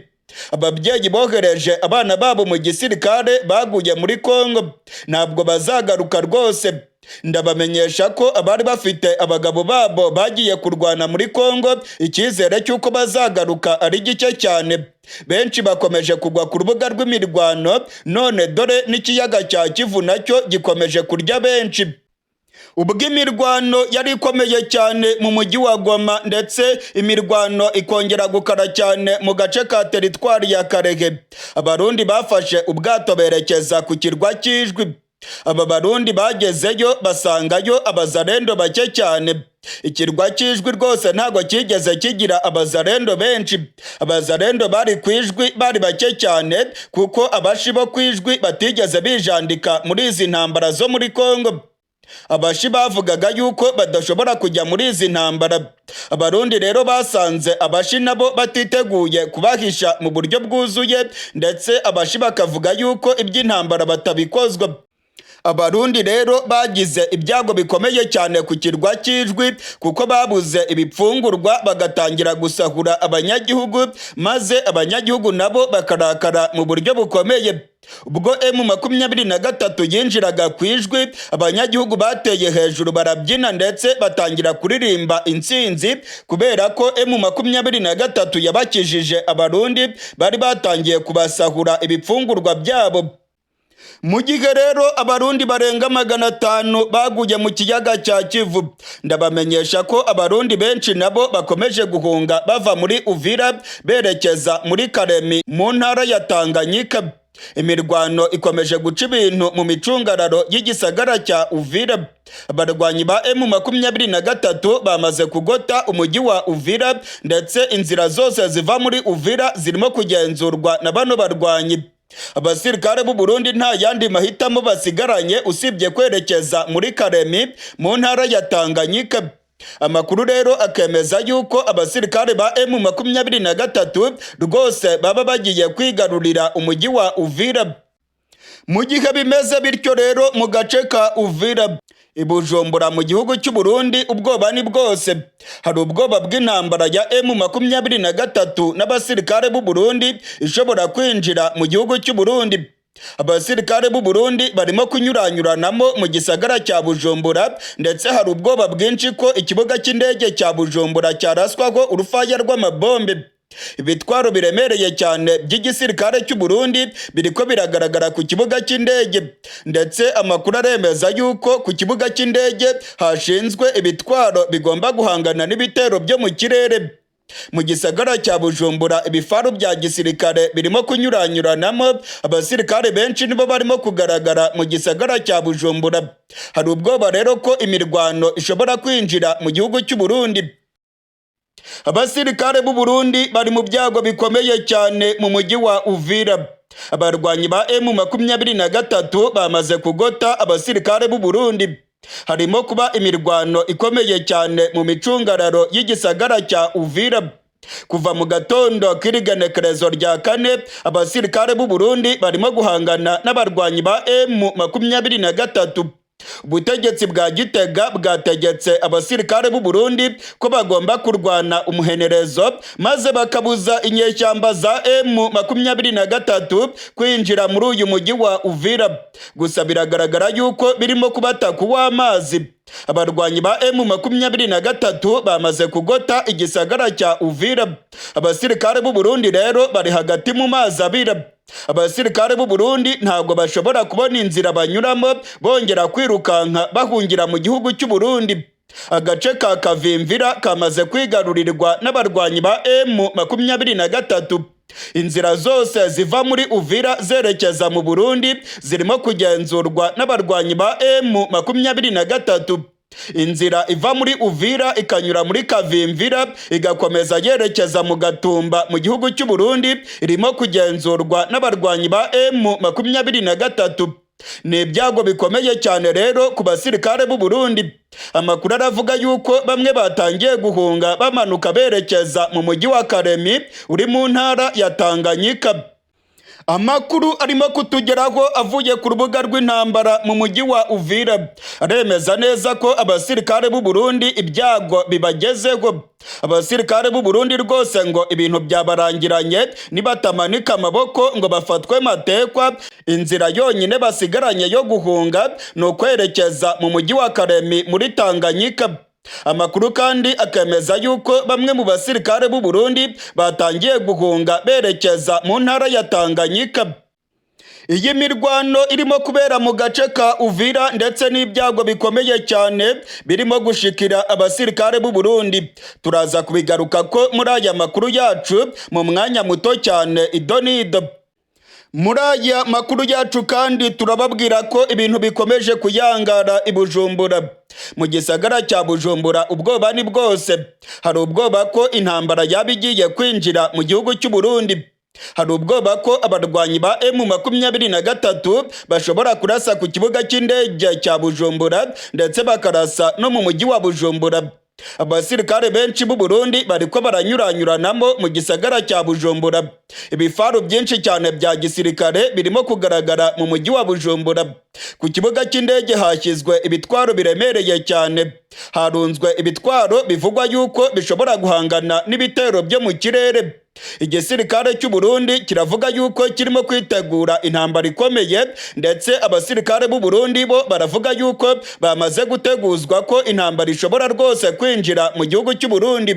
Ababyeyi bohereje abana babo mu gisirikare baguye muri Kongo ntabwo bazagaruka rwose. Ndabamenyesha ko abari bafite abagabo babo bagiye kurwana muri Kongo icyizere cy'uko bazagaruka ari gike cyane. Benshi bakomeje kugwa ku rubuga rw'imirwano, none dore n'ikiyaga cya Kivu nacyo gikomeje kurya benshi. ubwo imirwano yari ikomeye cyane mu mujyi wa Goma ndetse imirwano ikongera gukara cyane mu gace ka teritwari ya Karehe, abarundi bafashe ubwato berekeza ku kirwa cy'Ijwi. Aba barundi bagezeyo basangayo abazarendo bake cyane. Ikirwa cy'Ijwi rwose ntago kigeze kigira abazarendo benshi. Abazarendo bari ku Ijwi bari bake cyane kuko abashi bo ku Ijwi batigeze bijandika muri izi ntambara zo muri Kongo. Abashi bavugaga yuko badashobora kujya muri izi ntambara. Abarundi rero basanze abashi nabo batiteguye kubahisha mu buryo bwuzuye, ndetse abashi bakavuga yuko iby'intambara batabikozwa. Abarundi rero bagize ibyago bikomeye cyane ku kirwa cy'Ijwi kuko babuze ibipfungurwa bagatangira gusahura abanyagihugu, maze abanyagihugu nabo bakarakara mu buryo bukomeye. Ubwo M23 yinjiraga ku Ijwi, abanyagihugu bateye hejuru barabyina ndetse batangira kuririmba intsinzi kubera ko M23 yabakijije abarundi bari batangiye kubasahura ibipfungurwa byabo. Mu gihe rero abarundi barenga 500 baguye mu kiyaga cya Kivu, ndabamenyesha ko abarundi benshi nabo bakomeje guhunga bava muri Uvira berekeza muri Karemi mu ntara ya Tanganyika. Imirwano ikomeje guca ibintu mu micungararo y'igisagara cya Uvira. Abarwanyi ba M23 bamaze kugota umujyi wa Uvira ndetse inzira zose ziva muri Uvira zirimo kugenzurwa na bano barwanyi. Abasirikare b'u Burundi nta yandi mahitamo basigaranye usibye kwerekeza muri Karemi mu ntara ya Tanganyika. Amakuru rero akemeza yuko abasirikare ba M23 rwose baba bagiye kwigarurira umujyi wa Uvira. Mu gihe bimeze bityo rero mu gace ka Uvira i Bujumbura mu gihugu cy'u Burundi, ubwoba ni bwose. Hari ubwoba bw'intambara ya M23 n'abasirikare b'u Burundi ishobora kwinjira mu gihugu cy'u Burundi. Abasirikare b'u Burundi barimo kunyuranyuranamo mu gisagara cya Bujumbura, ndetse hari ubwoba bwinshi ko ikibuga cy'indege cya Bujumbura cyaraswaho urufaya rw'amabombe. Ibitwaro biremereye cyane by'igisirikare cy'u Burundi biriko biragaragara ku kibuga cy'indege, ndetse amakuru aremeza yuko ku kibuga cy'indege hashinzwe ibitwaro bigomba guhangana n'ibitero byo mu kirere. Mu gisagara cya Bujumbura ibifaru bya gisirikare birimo kunyuranyuranamo, abasirikare benshi nibo barimo kugaragara mu gisagara cya Bujumbura. Hari ubwoba rero ko imirwano ishobora kwinjira mu gihugu cy'u Burundi. Abasirikare b'u Burundi bari mu byago bikomeye cyane mu mujyi wa Uvira. Abarwanyi ba M23 bamaze kugota abasirikare b'u Burundi. Harimo kuba imirwano ikomeye cyane mu micungararo y'igisagara cya Uvira. Kuva mu gatondo k'irigenekerezo rya 4, abasirikare b'u Burundi barimo guhangana n'abarwanyi ba M23. Ubutegetsi bwa Gitega bwategetse abasirikare b'u Burundi ko bagomba kurwana umuhenerezo, maze bakabuza inyeshyamba za M23 kwinjira muri uyu mujyi wa Uvira. Gusa biragaragara yuko birimo kubata w'amazi. Abarwanyi ba M23 bamaze kugota igisagara cya Uvira. Abasirikare b'u Burundi rero bari hagati mu mazi abira. Abasirikare b'u Burundi ntabwo bashobora kubona inzira banyuramo bongera kwirukanka bahungira mu gihugu cy'u Burundi. Agace ka Kavimvira kamaze kwigarurirwa n'abarwanyi ba M23. Inzira zose ziva muri Uvira zerekeza mu Burundi zirimo kugenzurwa n'abarwanyi ba M23. Inzira iva muri Uvira ikanyura muri Kavimvira igakomeza yerekeza mu Gatumba mu gihugu cy'u Burundi irimo kugenzurwa n'abarwanyi ba M23. Ni ibyago bikomeye cyane rero ku basirikare b'u Burundi. Amakuru aravuga yuko bamwe batangiye guhunga bamanuka berekeza mu mujyi wa Karemi uri mu ntara ya Tanganyika. Amakuru arimo kutugeraho avuye ku rubuga rw'intambara mu mujyi wa Uvira aremeza neza ko abasirikare b'u Burundi ibyago bibagezeho. Abasirikare b'u Burundi rwose ngo ibintu byabarangiranye nibatamanika amaboko ngo bafatwe matekwa. Inzira yonyine basigaranye yo guhunga ni ukwerekeza mu mujyi wa Karemi muri Tanganyika. Amakuru kandi akemeza yuko bamwe mu basirikare b'u Burundi batangiye guhunga berekeza mu ntara ya Tanganyika. iyi mirwano irimo kubera mu gace ka Uvira ndetse n'ibyago bikomeye cyane birimo gushikira abasirikare b'u Burundi. Turaza kubigaruka ko muri aya makuru yacu mu mwanya muto cyane idonido. Muri aya makuru yacu kandi turababwira ko ibintu bikomeje kuyangara i Bujumbura. Mu gisagara cya Bujumbura ubwoba ni bwose. Hari ubwoba ko intambara yaba igiye kwinjira mu gihugu cy'u Burundi. Hari ubwoba ko abarwanyi ba M23 bashobora kurasa ku kibuga cy'indege cya Bujumbura ndetse bakarasa no mu mujyi wa Bujumbura. Abasirikare benshi b'u Burundi bariko baranyuranyuranamo mu gisagara cya Bujumbura. Ibifaru byinshi cyane bya gisirikare birimo kugaragara mu mujyi wa Bujumbura. Ku kibuga cy'indege hashyizwe ibitwaro biremereye cyane. Harunzwe ibitwaro bivugwa yuko bishobora guhangana n'ibitero byo mu kirere. Igisirikare cy'u Burundi kiravuga yuko kirimo kwitegura intambara ikomeye ndetse abasirikare b'u Burundi bo baravuga yuko bamaze guteguzwa ko intambara ishobora rwose kwinjira mu gihugu cy'u Burundi.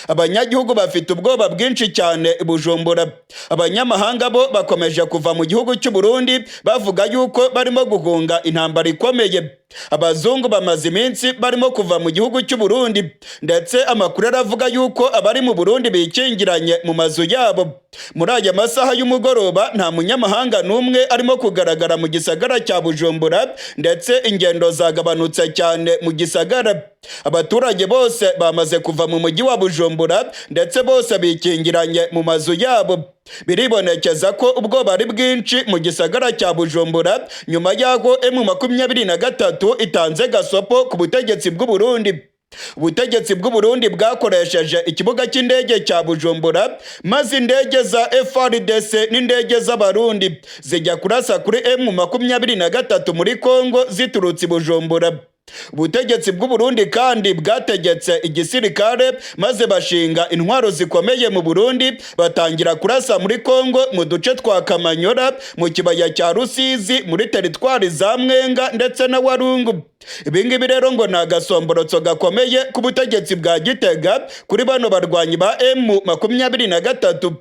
Abanyagihugu bafite ubwoba bwinshi cyane i Bujumbura. Abanyamahanga bo bakomeje kuva mu gihugu cy'u Burundi bavuga yuko barimo guhunga intambara ikomeye. Abazungu bamaze iminsi barimo kuva mu gihugu cy'u Burundi ndetse amakuru aravuga yuko abari mu Burundi bikingiranye mu mazu yabo. Muri aya masaha y'umugoroba nta munyamahanga n'umwe arimo kugaragara mu gisagara cya Bujumbura ndetse ingendo zagabanutse cyane mu gisagara. Abaturage bose bamaze kuva mu mujyi wa Bujumbura ndetse bose bikingiranye mu mazu yabo. Biribonekeza ko ubwoba ari bwinshi mu gisagara cya Bujumbura nyuma y'aho M23 itanze gasopo ku butegetsi bw'u Burundi. Ubutegetsi bw'u Burundi bwakoresheje ikibuga cy'indege cya Bujumbura maze indege za FARDC n'indege z'abarundi zijya kurasa kuri M23 muri Kongo ziturutse i Bujumbura. Ubutegetsi bw'u Burundi kandi bwategetse igisirikare maze bashinga intwaro zikomeye mu Burundi batangira kurasa muri Kongo mu duce twa Kamanyora, mu kibaya cya Rusizi, muri teritwari za Mwenga ndetse na Warungu. Ibingibi rero ngo ni agasomborotso gakomeye ku butegetsi bwa Gitega kuri bano barwanyi ba M23.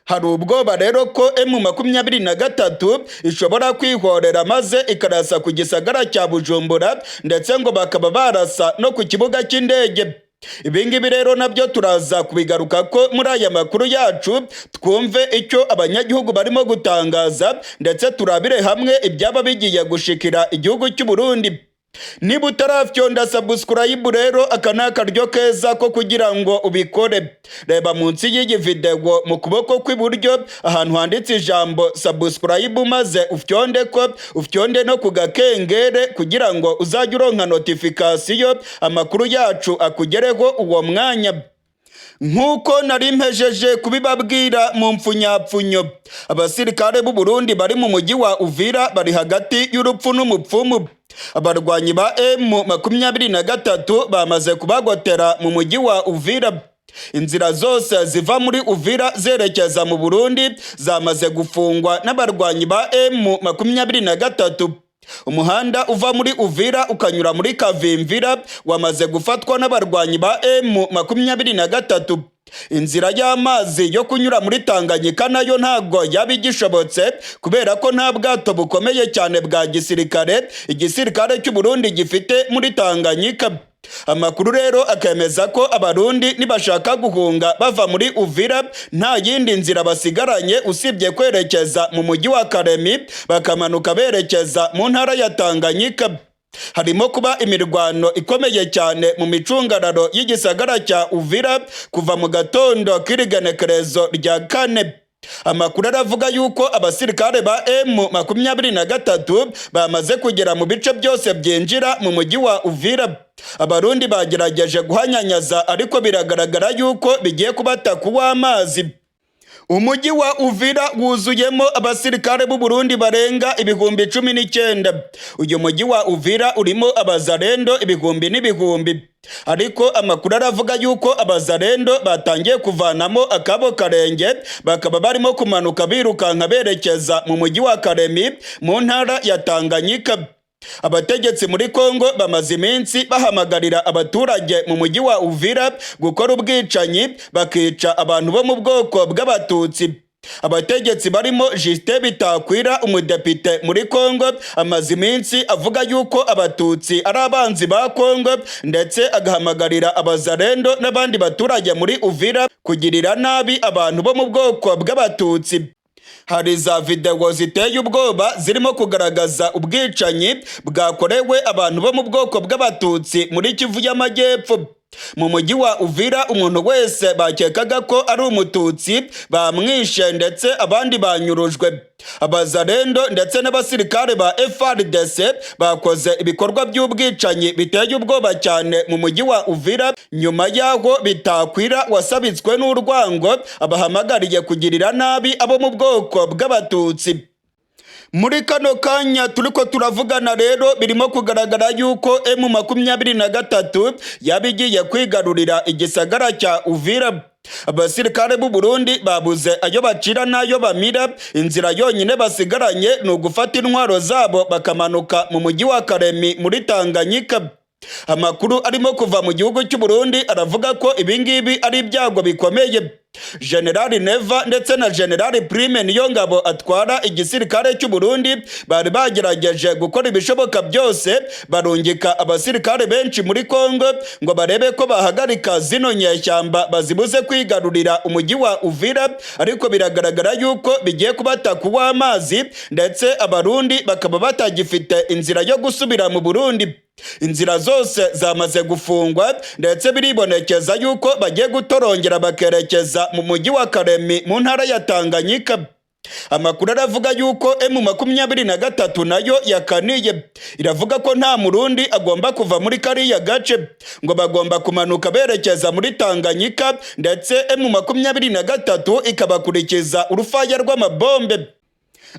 Hari ubwoba rero ko M23 ishobora kwihorera maze ikarasa ku gisagara cya Bujumbura ndetse ngo bakaba barasa no ku kibuga cy'indege. Ibingibi rero nabyo turaza kubigaruka ko muri aya makuru yacu, twumve icyo abanyagihugu barimo gutangaza ndetse turabire hamwe ibyaba bigiye gushikira igihugu cy'u Burundi. Niba utarafyonda subscribe rero aka ni akaryo keza ko kugira ngo ubikore. Reba munsi y'iyi video mu kuboko kw'iburyo ahantu handitse ijambo subscribe maze ufyonde no ku gakengere kugira ngo uzajye uronka notification amakuru yacu akugereho uwo mwanya. Nkuko nari mpejeje kubibabwira mu mpfunyapfunyo, abasirikare b'u Burundi bari mu mujyi wa Uvira bari hagati y'urupfu n'umupfumu. Abarwanyi ba M23 bamaze kubagotera mu mujyi wa Uvira. Inzira zose ziva muri Uvira zerekeza mu Burundi zamaze gufungwa n'abarwanyi ba M23. Umuhanda uva muri Uvira ukanyura muri Kavimvira wamaze gufatwa n'abarwanyi ba M23. Inzira y'amazi yo kunyura muri Tanganyika nayo ntago yabigishobotse kubera ko nta bwato bukomeye cyane bwa gisirikare igisirikare cy'u Burundi gifite muri Tanganyika. Amakuru rero akemeza ko abarundi nibashaka guhunga bava muri Uvira nta yindi nzira basigaranye usibye kwerekeza mu mujyi wa Karemi bakamanuka berekeza mu ntara ya Tanganyika. Harimo kuba imirwano ikomeye cyane mu micungararo y'igisagara cya Uvira kuva mu gatondo k'irigenekerezo rya 4. Amakuru aravuga yuko abasirikare ba M23 bamaze kugera mu bice byose byinjira mu mujyi wa Uvira. Abarundi bagerageje guhanyanyaza ariko biragaragara yuko bigiye kubata w'amazi. Umujyi wa Uvira wuzuyemo abasirikare b'u Burundi barenga 19,000. Uyu mujyi wa Uvira urimo abazarendo ibihumbi n'ibihumbi. Ariko amakuru aravuga yuko abazarendo batangiye kuvanamo akabo karenge bakaba barimo kumanuka birukanka berekeza mu mujyi wa Karemi mu ntara ya Tanganyika. Abategetsi muri Kongo bamaze iminsi bahamagarira abaturage mu mujyi wa Uvira gukora ubwicanyi bakica abantu bo mu bwoko bw'abatutsi. abategetsi barimo Justin Bitakwira umudepite muri Kongo amaze iminsi avuga yuko abatutsi ari abanzi ba Kongo ndetse agahamagarira abazarendo n'abandi baturage muri Uvira kugirira nabi abantu bo mu bwoko bw'abatutsi. Hari za video ziteye ubwoba zirimo kugaragaza ubwicanyi bwakorewe abantu bo mu bwoko bw'abatutsi muri Kivu y'Amajyepfo. Mu mujyi wa Uvira umuntu wese bakekaga ko ari umututsi bamwishe ndetse abandi banyurujwe. Abazarendo ndetse n'abasirikare ba FARDC bakoze ibikorwa by'ubwicanyi biteye ubwoba cyane mu mujyi wa Uvira nyuma yaho Bitakwira wasabitswe n'urwango abahamagariye kugirira nabi abo mu bwoko bw'abatutsi. Muri kano kanya turiko turavugana rero birimo kugaragara yuko M23 yabigiye kwigarurira igisagara cya Uvira. Abasirikare b'u Burundi babuze ayo bacira n'ayo bamira, inzira yonyine basigaranye ni ugufata intwaro zabo bakamanuka mu mujyi wa Karemi muri Tanganyika. Amakuru arimo kuva mu gihugu cy'u Burundi aravuga ko ibingibi ari ibyago bikomeye. General Neva ndetse na General Prime Niyongabo atwara igisirikare cy'u Burundi bari bagerageje gukora ibishoboka byose barungika abasirikare benshi muri Kongo ngo barebe ko bahagarika zino nyeshyamba bazibuze kwigarurira umujyi wa Uvira, ariko biragaragara yuko bigiye kubataka uw'amazi ndetse abarundi bakaba batagifite inzira yo gusubira mu Burundi. Inzira zose zamaze gufungwa ndetse biribonekeza yuko bagiye gutorongera bakerekeza mu mujyi wa Karemi mu ntara ya Tanganyika. Amakuru aravuga yuko M23 nayo yakaniye, iravuga ko nta murundi agomba kuva muri kariya gace ngo bagomba kumanuka berekeza muri Tanganyika, ndetse M23 ikabakurikiza urufaya rw'amabombe.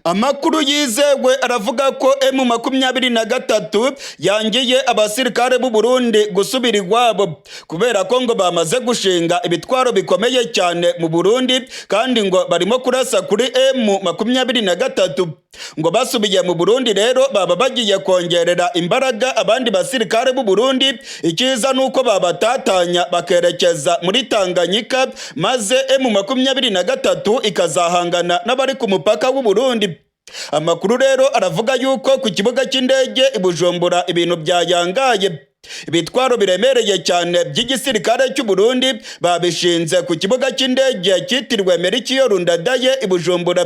Amakuru yizewe aravuga ko M23 yangiye abasirikare b'u Burundi gusubira iwabo kubera ko ngo bamaze gushinga ibitwaro bikomeye cyane mu Burundi kandi ngo barimo kurasa kuri M23. Ngo basubiye mu Burundi rero baba bagiye kongerera imbaraga abandi basirikare b'u Burundi, ikiza nuko babatatanya bakerekeza muri Tanganyika maze M23 ikazahangana n'abari ku mupaka w'u Burundi. Amakuru rero aravuga yuko ku kibuga cy'indege i Bujumbura ibintu byayangaye. Ibitwaro biremereye cyane by'igisirikare cy'u Burundi babishinze ku kibuga cy'indege cyitiriwe Melchior Ndadaye i Bujumbura.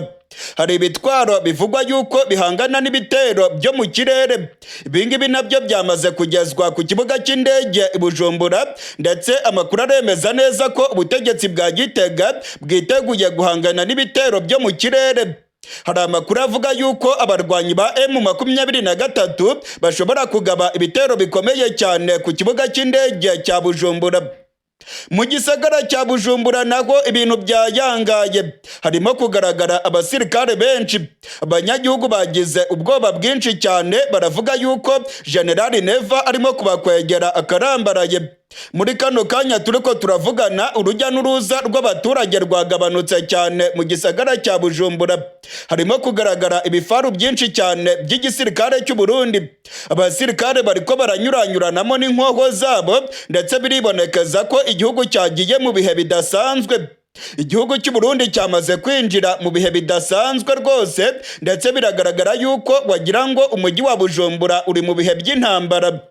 Hari ibitwaro bivugwa yuko bihangana n'ibitero byo mu kirere. Ibingibi nabyo byamaze kugezwa ku kibuga cy'indege i Bujumbura, ndetse amakuru aremeza neza ko ubutegetsi bwa Gitega bwiteguye guhangana n'ibitero byo mu kirere. Hari amakuru avuga yuko abarwanyi ba M23 bashobora kugaba ibitero bikomeye cyane ku kibuga cy'indege cya Bujumbura. Mu gisagara cya Bujumbura naho ibintu byayangaye, harimo kugaragara abasirikare benshi. Abanyagihugu bagize ubwoba bwinshi cyane, baravuga yuko General Neva arimo kubakwegera akarambaraye. Muri kano kanya turiko turavugana urujya n'uruza rw'abaturage rwagabanutse cyane mu gisagara cya Bujumbura. Harimo kugaragara ibifaru byinshi cyane by'igisirikare cy'u Burundi. Abasirikare bariko baranyuranyuranamo n'inkoho zabo, ndetse biribonekeza ko igihugu cyagiye mu bihe bidasanzwe. Igihugu cy'u Burundi cyamaze kwinjira mu bihe bidasanzwe rwose, ndetse biragaragara yuko wagira ngo umujyi wa Bujumbura uri mu bihe by'intambara.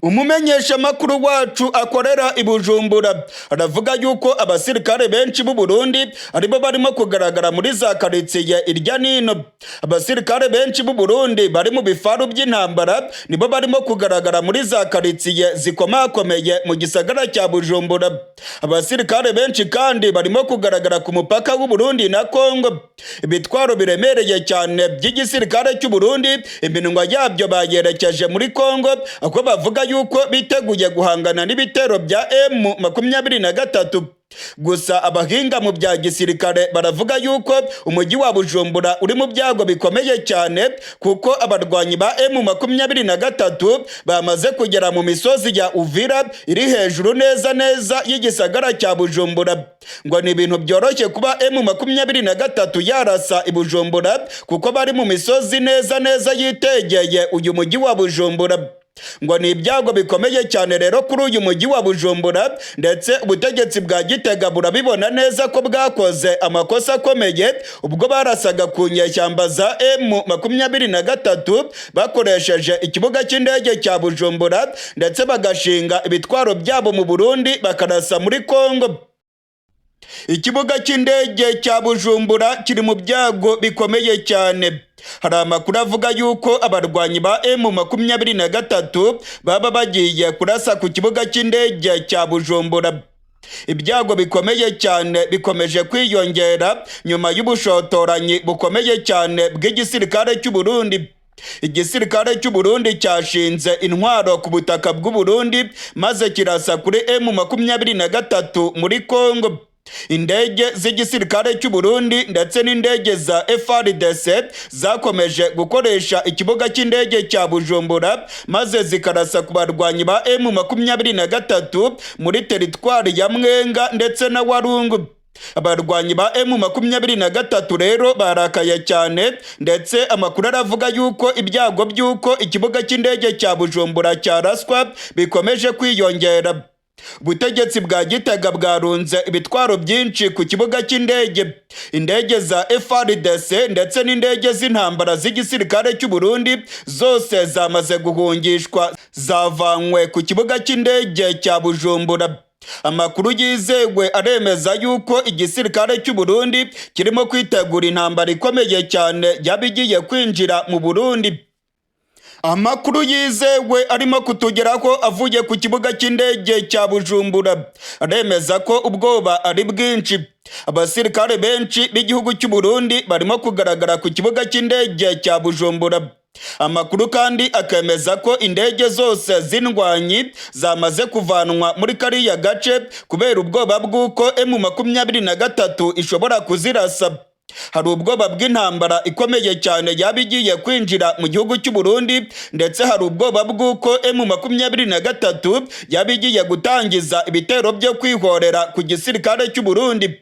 Umumenyesha makuru wacu akorera i Bujumbura aravuga yuko abasirikare benshi b'u Burundi aribo barimo kugaragara muri za karitsiye irya nino. Abasirikare benshi b'u Burundi bari mu bifaru by'intambara nibo barimo kugaragara muri za karitsiye zikomakomeye mu gisagara cya Bujumbura. Abasirikare benshi kandi barimo kugaragara ku mupaka w'u Burundi na Kongo. Ibitwaro biremereye cyane by'igisirikare cy'u Burundi iminwa yabyo bayerekeje muri Kongo, ako bavuga yuko biteguye guhangana n'ibitero bya M23. Gusa abahinga mu bya gisirikare baravuga yuko umujyi wa Bujumbura uri mu byago bikomeye cyane, kuko abarwanyi ba M23 bamaze kugera mu misozi ya Uvira iri hejuru neza neza y'igisagara cya Bujumbura. Ngo ni ibintu byoroshye kuba M23 yarasa i Bujumbura, kuko bari mu misozi neza neza yitegeye uyu mujyi wa Bujumbura. ngo ni ibyago bikomeye cyane rero kuri uyu mujyi wa Bujumbura, ndetse ubutegetsi bwa Gitega burabibona neza ko bwakoze amakosa akomeye ubwo barasaga ku nyeshyamba za M23 bakoresheje ikibuga cy'indege cya Bujumbura, ndetse bagashinga ibitwaro byabo mu Burundi bakarasa muri Kongo. Ikibuga cy'indege cya Bujumbura kiri mu byago bikomeye cyane. Hari amakuru avuga yuko abarwanyi ba M23 baba bagiye kurasa ku kibuga cy'indege cya Bujumbura. Ibyago bikomeye cyane bikomeje kwiyongera nyuma y'ubushotoranyi bukomeye cyane bw'igisirikare cy'u Burundi. Igisirikare cy'u Burundi cyashinze intwaro ku butaka bw'u Burundi maze kirasa kuri M23 muri Kongo. Indege z'igisirikare cy'u Burundi ndetse n'indege za FARDC zakomeje gukoresha ikibuga cy'indege cya Bujumbura maze zikarasa ku barwanyi ba M23 muri teritwari ya Mwenga ndetse na Walungu. Abarwanyi ba M23 rero barakaye cyane, ndetse amakuru aravuga yuko ibyago by'uko ikibuga cy'indege cya Bujumbura cyaraswa bikomeje kwiyongera. Ubutegetsi bwa Gitega bwarunze ibitwaro byinshi ku kibuga cy'indege. Indege za FARDC ndetse n'indege z'intambara z'igisirikare cy'u Burundi zose zamaze guhungishwa, zavanywe ku kibuga cy'indege cya Bujumbura. Amakuru yizewe aremeza yuko igisirikare cy'u Burundi kirimo kwitegura intambara ikomeye cyane yabigiye kwinjira mu Burundi. Amakuru yizewe arimo kutugeraho avuye ku kibuga cy'indege cya Bujumbura aremeza ko ubwoba ari bwinshi. Abasirikare benshi b'igihugu cy'u Burundi barimo kugaragara ku kibuga cy'indege cya Bujumbura. Amakuru kandi akemeza ko indege zose z'indwanyi zamaze kuvanwa muri kariya gace kubera ubwoba bw'uko M23 ishobora kuzirasa. Hari ubwoba bw'intambara ikomeye cyane yaba igiye kwinjira mu gihugu cy'u Burundi, ndetse hari ubwoba bw'uko M23 yaba igiye gutangiza ibitero byo kwihorera ku gisirikare cy'u Burundi.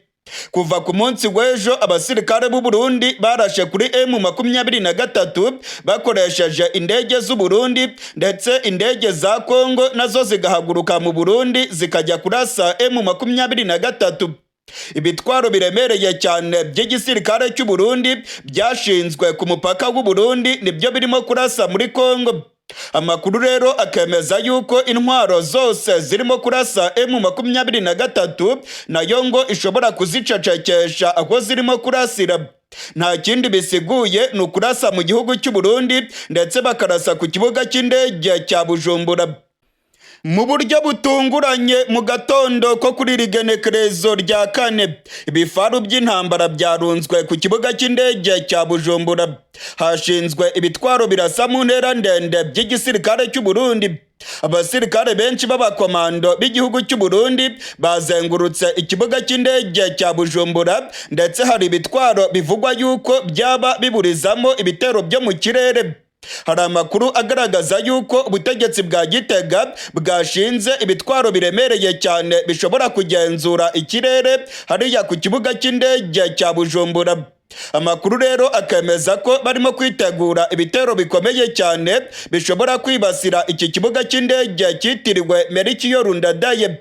Kuva ku munsi w'ejo abasirikare b'u Burundi barashe kuri M23 bakoresheje indege z'u Burundi, ndetse indege za Kongo nazo zigahaguruka mu Burundi zikajya kurasa M23. Ibitwaro biremereye cyane by'igisirikare cy'u Burundi byashinzwe ku mupaka w'u Burundi nibyo birimo kurasa muri Kongo. Amakuru rero akemeza yuko intwaro zose zirimo kurasa M23 nayo ngo ishobora kuzicecekesha aho zirimo kurasira. Nta kindi bisiguye ni ukurasa mu gihugu cy'u Burundi, ndetse bakarasa ku kibuga cy'indege cya Bujumbura. Mu buryo butunguranye mu gatondo ko kuri rigenekerezo rya 4 ibifaru by'intambara byarunzwe ku kibuga cy'indege cya Bujumbura. Hashinzwe ibitwaro birasa mu ntera ndende by'igisirikare cy'u Burundi. Abasirikare benshi b'abakomando b'igihugu cy'u Burundi bazengurutse ikibuga cy'indege cya Bujumbura, ndetse hari ibitwaro bivugwa yuko byaba biburizamo ibitero byo mu kirere. Hari amakuru agaragaza yuko ubutegetsi bwa Gitega bwashinze ibitwaro biremereye cyane bishobora kugenzura ikirere hariya ku kibuga cy'indege cya Bujumbura. Amakuru rero akemeza ko barimo kwitegura ibitero bikomeye cyane bishobora kwibasira iki kibuga cy'indege cyitiriwe Melchior Ndadaye.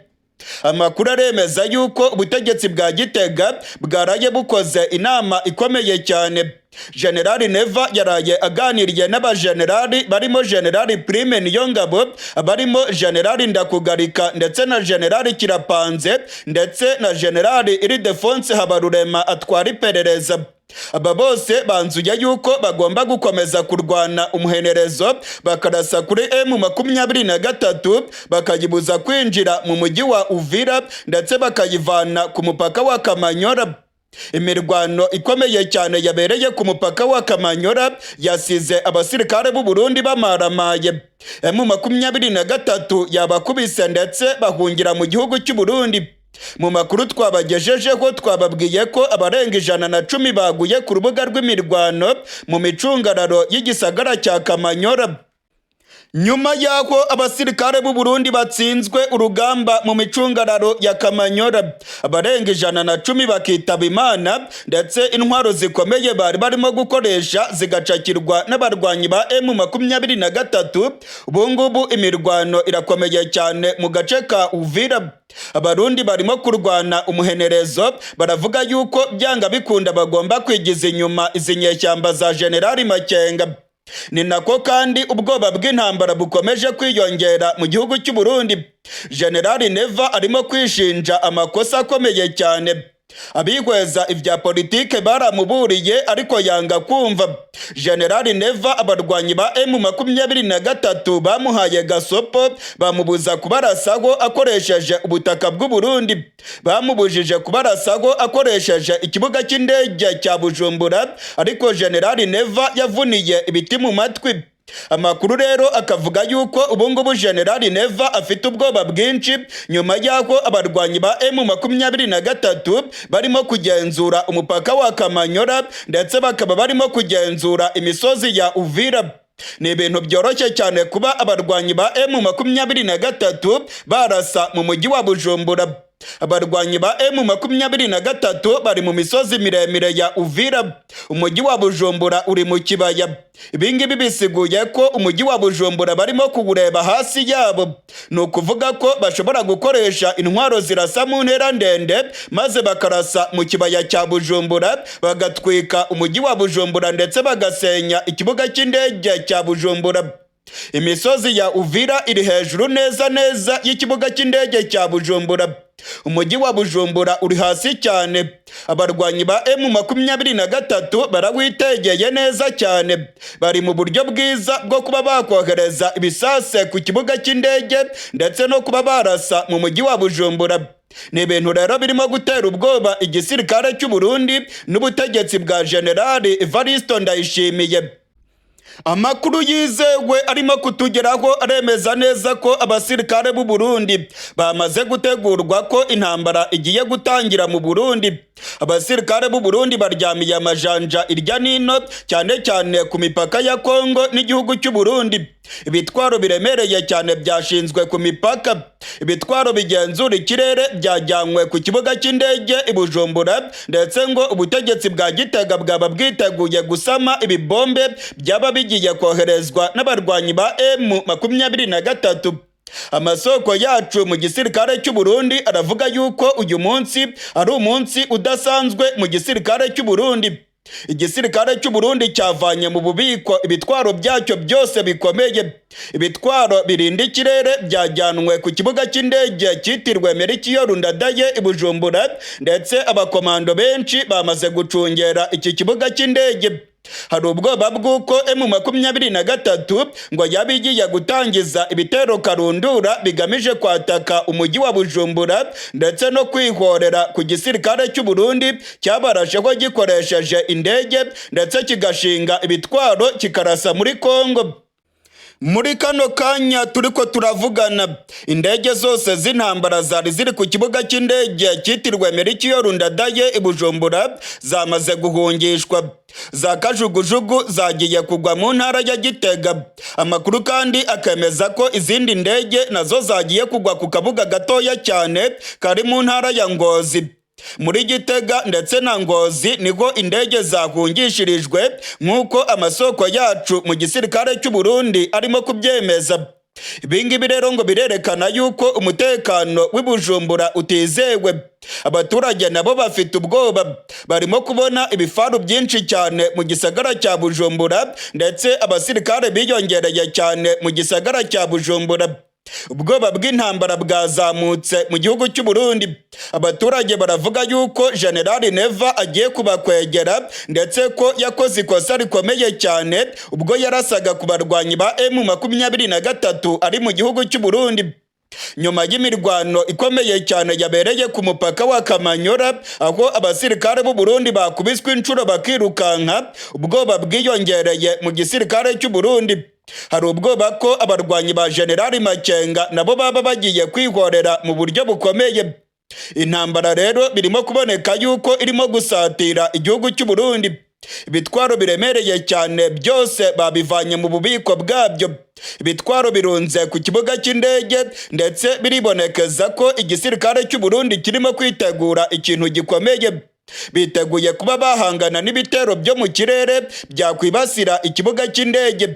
Amakuru aremeza yuko ubutegetsi bwa Gitega bwaraye bukoze inama ikomeye cyane. Generali Neva yaraye aganiriye n'abajenerali barimo Generali Prime Niyongabo, barimo Generali Ndakugarika ndetse na Generali Kirapanze, ndetse na Generali Ildefonse Habarurema atwara iperereza. Aba bose banzuye yuko bagomba gukomeza kurwana umuhenerezo, bakarasa kuri M23 bakayibuza kwinjira mu mujyi wa Uvira, ndetse bakayivana ku mupaka wa Kamanyora. Imirwano ikomeye cyane yabereye ku mupaka wa Kamanyora yasize abasirikare b'u Burundi bamaramaye. M23 yabakubise ndetse bahungira mu gihugu cy'u Burundi. Mu makuru twabagejejeho twababwiye ko abarenga 110 baguye ku rubuga rw'imirwano mu micungararo y'igisagara cya Kamanyora. nyuma y'aho abasirikare b'u Burundi batsinzwe urugamba mu micungararo ya Kamanyora, abarenga 110 bakitaba Imana, ndetse intwaro zikomeye bari barimo gukoresha zigacakirwa n'abarwanyi ba M23. Ubu ngubu imirwano irakomeye cyane mu gace ka Uvira. Abarundi barimo kurwana umuhenerezo, baravuga yuko byanga bikunda bagomba kwigiza inyuma izi nyeshyamba za Generali Makenga. Ni nako kandi ubwoba bw'intambara bukomeje kwiyongera mu gihugu cy'u Burundi. Generali Neva arimo kwishinja amakosa akomeye cyane. Abihweza ibya politike baramuburiye ariko yanga kumva. Generali Neva abarwanyi ba M23 bamuhaye gasopo, bamubuza kubarasaho akoresheje ubutaka bw'u Burundi. Bamubujije kubarasaho akoresheje ikibuga cy'indege cya Bujumbura, ariko Generali Neva yavuniye ibiti mu matwi. Amakuru rero akavuga yuko ubungubu Generali Neva afite ubwoba bwinshi nyuma y'aho abarwanyi ba M23 barimo kugenzura umupaka wa Kamanyora, ndetse bakaba barimo kugenzura imisozi ya Uvira. Ni ibintu byoroshye cyane kuba abarwanyi ba M23 barasa mu mujyi wa Bujumbura. Abarwanyi ba M23 bari mu misozi miremire ya Uvira. Umujyi wa Bujumbura uri mu kibaya. Ibingibi bisiguye ko umujyi wa Bujumbura barimo kuwureba hasi yabo. Ni ukuvuga ko bashobora gukoresha intwaro zirasa mu ntera ndende, maze bakarasa mu kibaya cya Bujumbura, bagatwika umujyi wa Bujumbura ndetse bagasenya ikibuga cy'indege cya Bujumbura. Imisozi ya Uvira iri hejuru neza neza y'ikibuga cy'indege cya Bujumbura. Umujyi wa Bujumbura uri hasi cyane. Abarwanyi ba M23 barawitegeye neza cyane. Bari mu buryo bwiza bwo kuba bakohereza ibisase ku kibuga cy'indege ndetse no kuba barasa mu mujyi wa Bujumbura. Ni ibintu rero birimo gutera ubwoba igisirikare cy'u Burundi n'ubutegetsi bwa Generali Evaristo Ndayishimiye. Amakuru yizewe arimo kutugeraho aremeza neza ko abasirikare b'u Burundi bamaze gutegurwa ko intambara igiye gutangira mu Burundi. Abasirikare b'u Burundi baryamiye amajanja irya nino, cyane cyane ku mipaka ya Kongo n'igihugu cy'u Burundi. Ibitwaro biremereye cyane byashinzwe ku mipaka. Ibitwaro bigenzura ikirere byajyanywe ku kibuga cy'indege i Bujumbura, ndetse ngo ubutegetsi bwa Gitega bwaba bwiteguye gusama ibibombe byaba bigiye koherezwa n'abarwanyi ba M23. Amasoko yacu mu gisirikare cy'u Burundi aravuga yuko uyu munsi ari umunsi udasanzwe mu gisirikare cy'u Burundi. Igisirikare cy'u Burundi cyavanye mu bubiko ibitwaro byacyo byose bikomeye. Ibitwaro birinda ikirere byajyanwe ku kibuga cy'indege cyitiriwe Melchior Ndadaye i Bujumbura, ndetse abakomando benshi bamaze gucungera iki kibuga cy'indege. Hari ubwoba bw'uko M23 ngo yaba igiye gutangiza ibitero karundura bigamije kwataka umujyi wa Bujumbura, ndetse no kwihorera ku gisirikare cy'u Burundi cyabarasheho gikoresheje indege, ndetse kigashinga ibitwaro kikarasa muri Kongo. Muri kano kanya turiko turavugana, indege zose z'intambara zari ziri ku kibuga cy'indege cyitiriwe Melchior Ndadaye i Bujumbura zamaze guhungishwa. Za kajugujugu zagiye kugwa mu ntara ya Gitega. Amakuru kandi akemeza ko izindi ndege nazo zagiye kugwa ku kabuga gatoya cyane kari mu ntara ya Ngozi. Muri Gitega ndetse na Ngozi niho indege zahungishirijwe, nk'uko amasoko yacu mu gisirikare cy'u Burundi arimo kubyemeza. Ibingibi rero ngo birerekana yuko umutekano w'i Bujumbura utizewe. Abaturage nabo bafite ubwoba, barimo kubona ibifaru byinshi cyane mu gisagara cya Bujumbura, ndetse abasirikare biyongereye cyane mu gisagara cya Bujumbura. Ubwoba bw'intambara bwazamutse mu gihugu cy'u Burundi. Abaturage baravuga yuko Generali Neva agiye kubakwegera, ndetse ko yakoze ikosa rikomeye cyane ubwo yarasaga ku barwanyi ba M23 ari mu gihugu cy'u Burundi. Nyuma y'imirwano ikomeye cyane yabereye ku mupaka wa Kamanyora, aho abasirikare b'u Burundi bakubiswe inshuro bakirukanka, ubwoba bwiyongereye mu gisirikare cy'u Burundi. Hari ubwoba ko abarwanyi ba Generali Makenga nabo baba bagiye kwihorera mu buryo bukomeye. Intambara rero birimo kuboneka yuko irimo gusatira igihugu cy'u Burundi. ibitwaro biremereye cyane byose babivanye mu bubiko bwabyo. Ibitwaro birunze ku kibuga cy'indege ndetse biribonekeza ko igisirikare cy'u Burundi kirimo kwitegura ikintu gikomeye. Biteguye kuba bahangana n'ibitero byo mu kirere byakwibasira ikibuga cy'indege.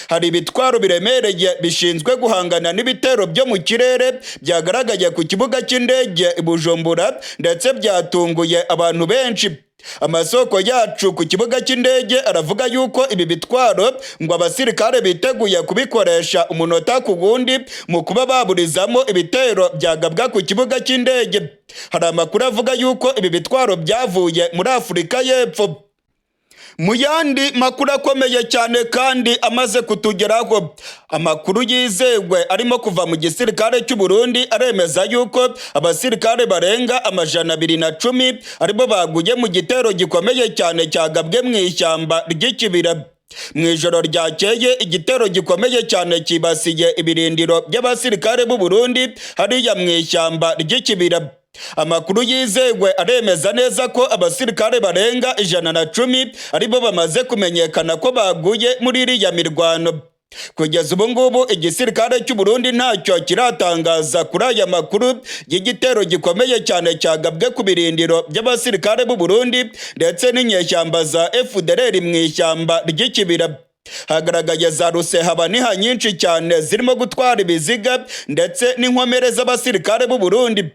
Hari ibitwaro biremereye bishinzwe guhangana n'ibitero byo mu kirere byagaragaye ku kibuga cy'indege i Bujumbura ndetse byatunguye abantu benshi. Amasoko yacu ku kibuga cy'indege aravuga yuko ibi bitwaro ngo abasirikare biteguye kubikoresha umunota ku wundi mu kuba baburizamo ibitero byagabwa ku kibuga cy'indege. Hari amakuru avuga yuko ibi bitwaro byavuye muri Afurika y'Epfo. Mu yandi makuru akomeye cyane kandi amaze kutugeraho, amakuru yizewe arimo kuva mu gisirikare cy'u Burundi aremeza yuko abasirikare barenga 210 aribo baguye mu gitero gikomeye cyane cyagabwe mu ishyamba ry'ikibira. Mu ijoro ryakeye igitero gikomeye cyane kibasiye ibirindiro by'abasirikare b'u Burundi hariya mu ishyamba ry'ikibira. Amakuru yizewe aremeza neza ko abasirikare barenga 110 aribo bamaze kumenyekana ko baguye muri iriya mirwano. Kugeza ubu ngubu igisirikare cy'u Burundi ntacyo kiratangaza kuri aya makuru y'igitero gikomeye cyane cyagabwe ku birindiro by'abasirikare b'u Burundi ndetse n'inyeshyamba za FDLR mu ishyamba ry'ikibira. Hagaragaye za rusehabaniha nyinshi cyane zirimo gutwara ibiziga ndetse n'inkomere z'abasirikare b'u Burundi.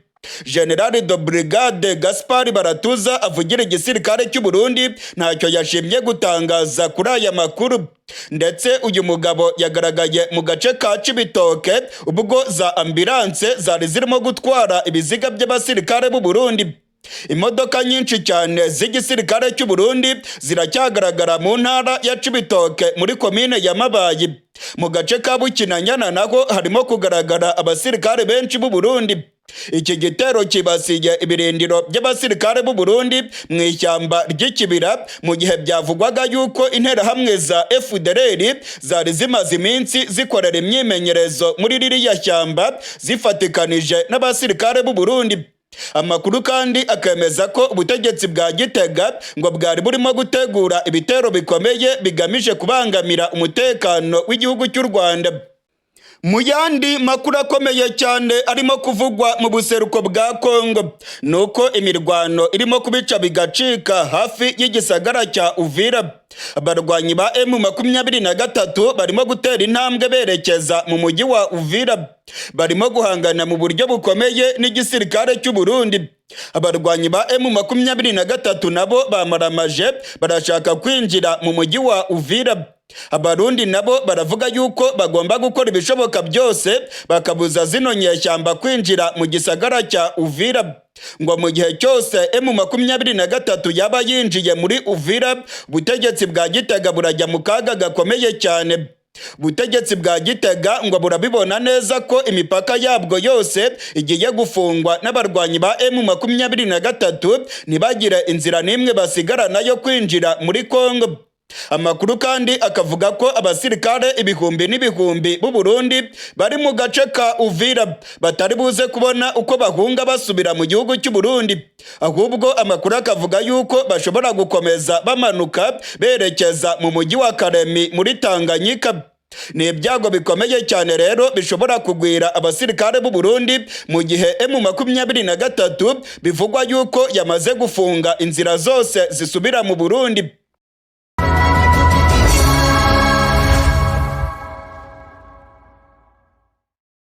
General de Brigade Gaspard Baratuza avugira igisirikare cy'u Burundi ntacyo yashimye gutangaza kuri aya makuru. Ndetse uyu mugabo yagaragaye mu gace ka Cibitoke ubwo za ambulance zari zirimo gutwara ibiziga by'abasirikare b'u Burundi. Imodoka nyinshi cyane z'igisirikare cy'u Burundi ziracyagaragara mu ntara ya Cibitoke muri komine ya Mabayi. Mu gace ka Bukinanyana naho harimo kugaragara abasirikare benshi b'u Burundi. Iki gitero kibasiye ibirindiro by'abasirikare b'u Burundi mu ishyamba ry'ikibira mu gihe byavugwaga yuko interahamwe za FDLR zari zimaze iminsi zikorera imyimenyerezo muri ririya shyamba zifatikanije n'abasirikare b'u Burundi. Amakuru kandi akemeza ko ubutegetsi bwa Gitega ngo bwari burimo gutegura ibitero bikomeye bigamije kubangamira umutekano w'igihugu cy'u Rwanda. Mu yandi makuru akomeye cyane arimo kuvugwa mu buseruko bwa Kongo nuko imirwano irimo kubica bigacika hafi y'igisagara cya Uvira. Abarwanyi ba M23 barimo gutera intambwe berekeza mu mujyi wa Uvira. Barimo guhangana mu buryo bukomeye n'igisirikare cy'u Burundi. Abarwanyi ba M23 nabo bamaramaje barashaka kwinjira mu mujyi wa Uvira. Abarundi nabo baravuga yuko bagomba gukora ibishoboka byose bakabuza zino nyeshyamba kwinjira mu gisagara cya Uvira. Ngo mu gihe cyose M23 yaba yinjiye muri Uvira, ubutegetsi bwa Gitega burajya mu kaga gakomeye cyane. Ubutegetsi bwa Gitega ngo burabibona neza ko imipaka yabwo yose igiye gufungwa n'abarwanyi ba M23 ntibagire inzira n'imwe basigarana yo kwinjira muri Kongo. Amakuru kandi akavuga ko abasirikare ibihumbi n'ibihumbi b'u Burundi bari mu gace ka Uvira batari buze kubona uko bahunga basubira mu gihugu cy'u Burundi, ahubwo amakuru akavuga yuko bashobora gukomeza bamanuka berekeza mu mujyi wa Karemi muri Tanganyika. Ni ibyago bikomeye cyane rero bishobora kugwira abasirikare b'u Burundi mu gihe M23 bivugwa yuko yamaze gufunga inzira zose zisubira mu Burundi.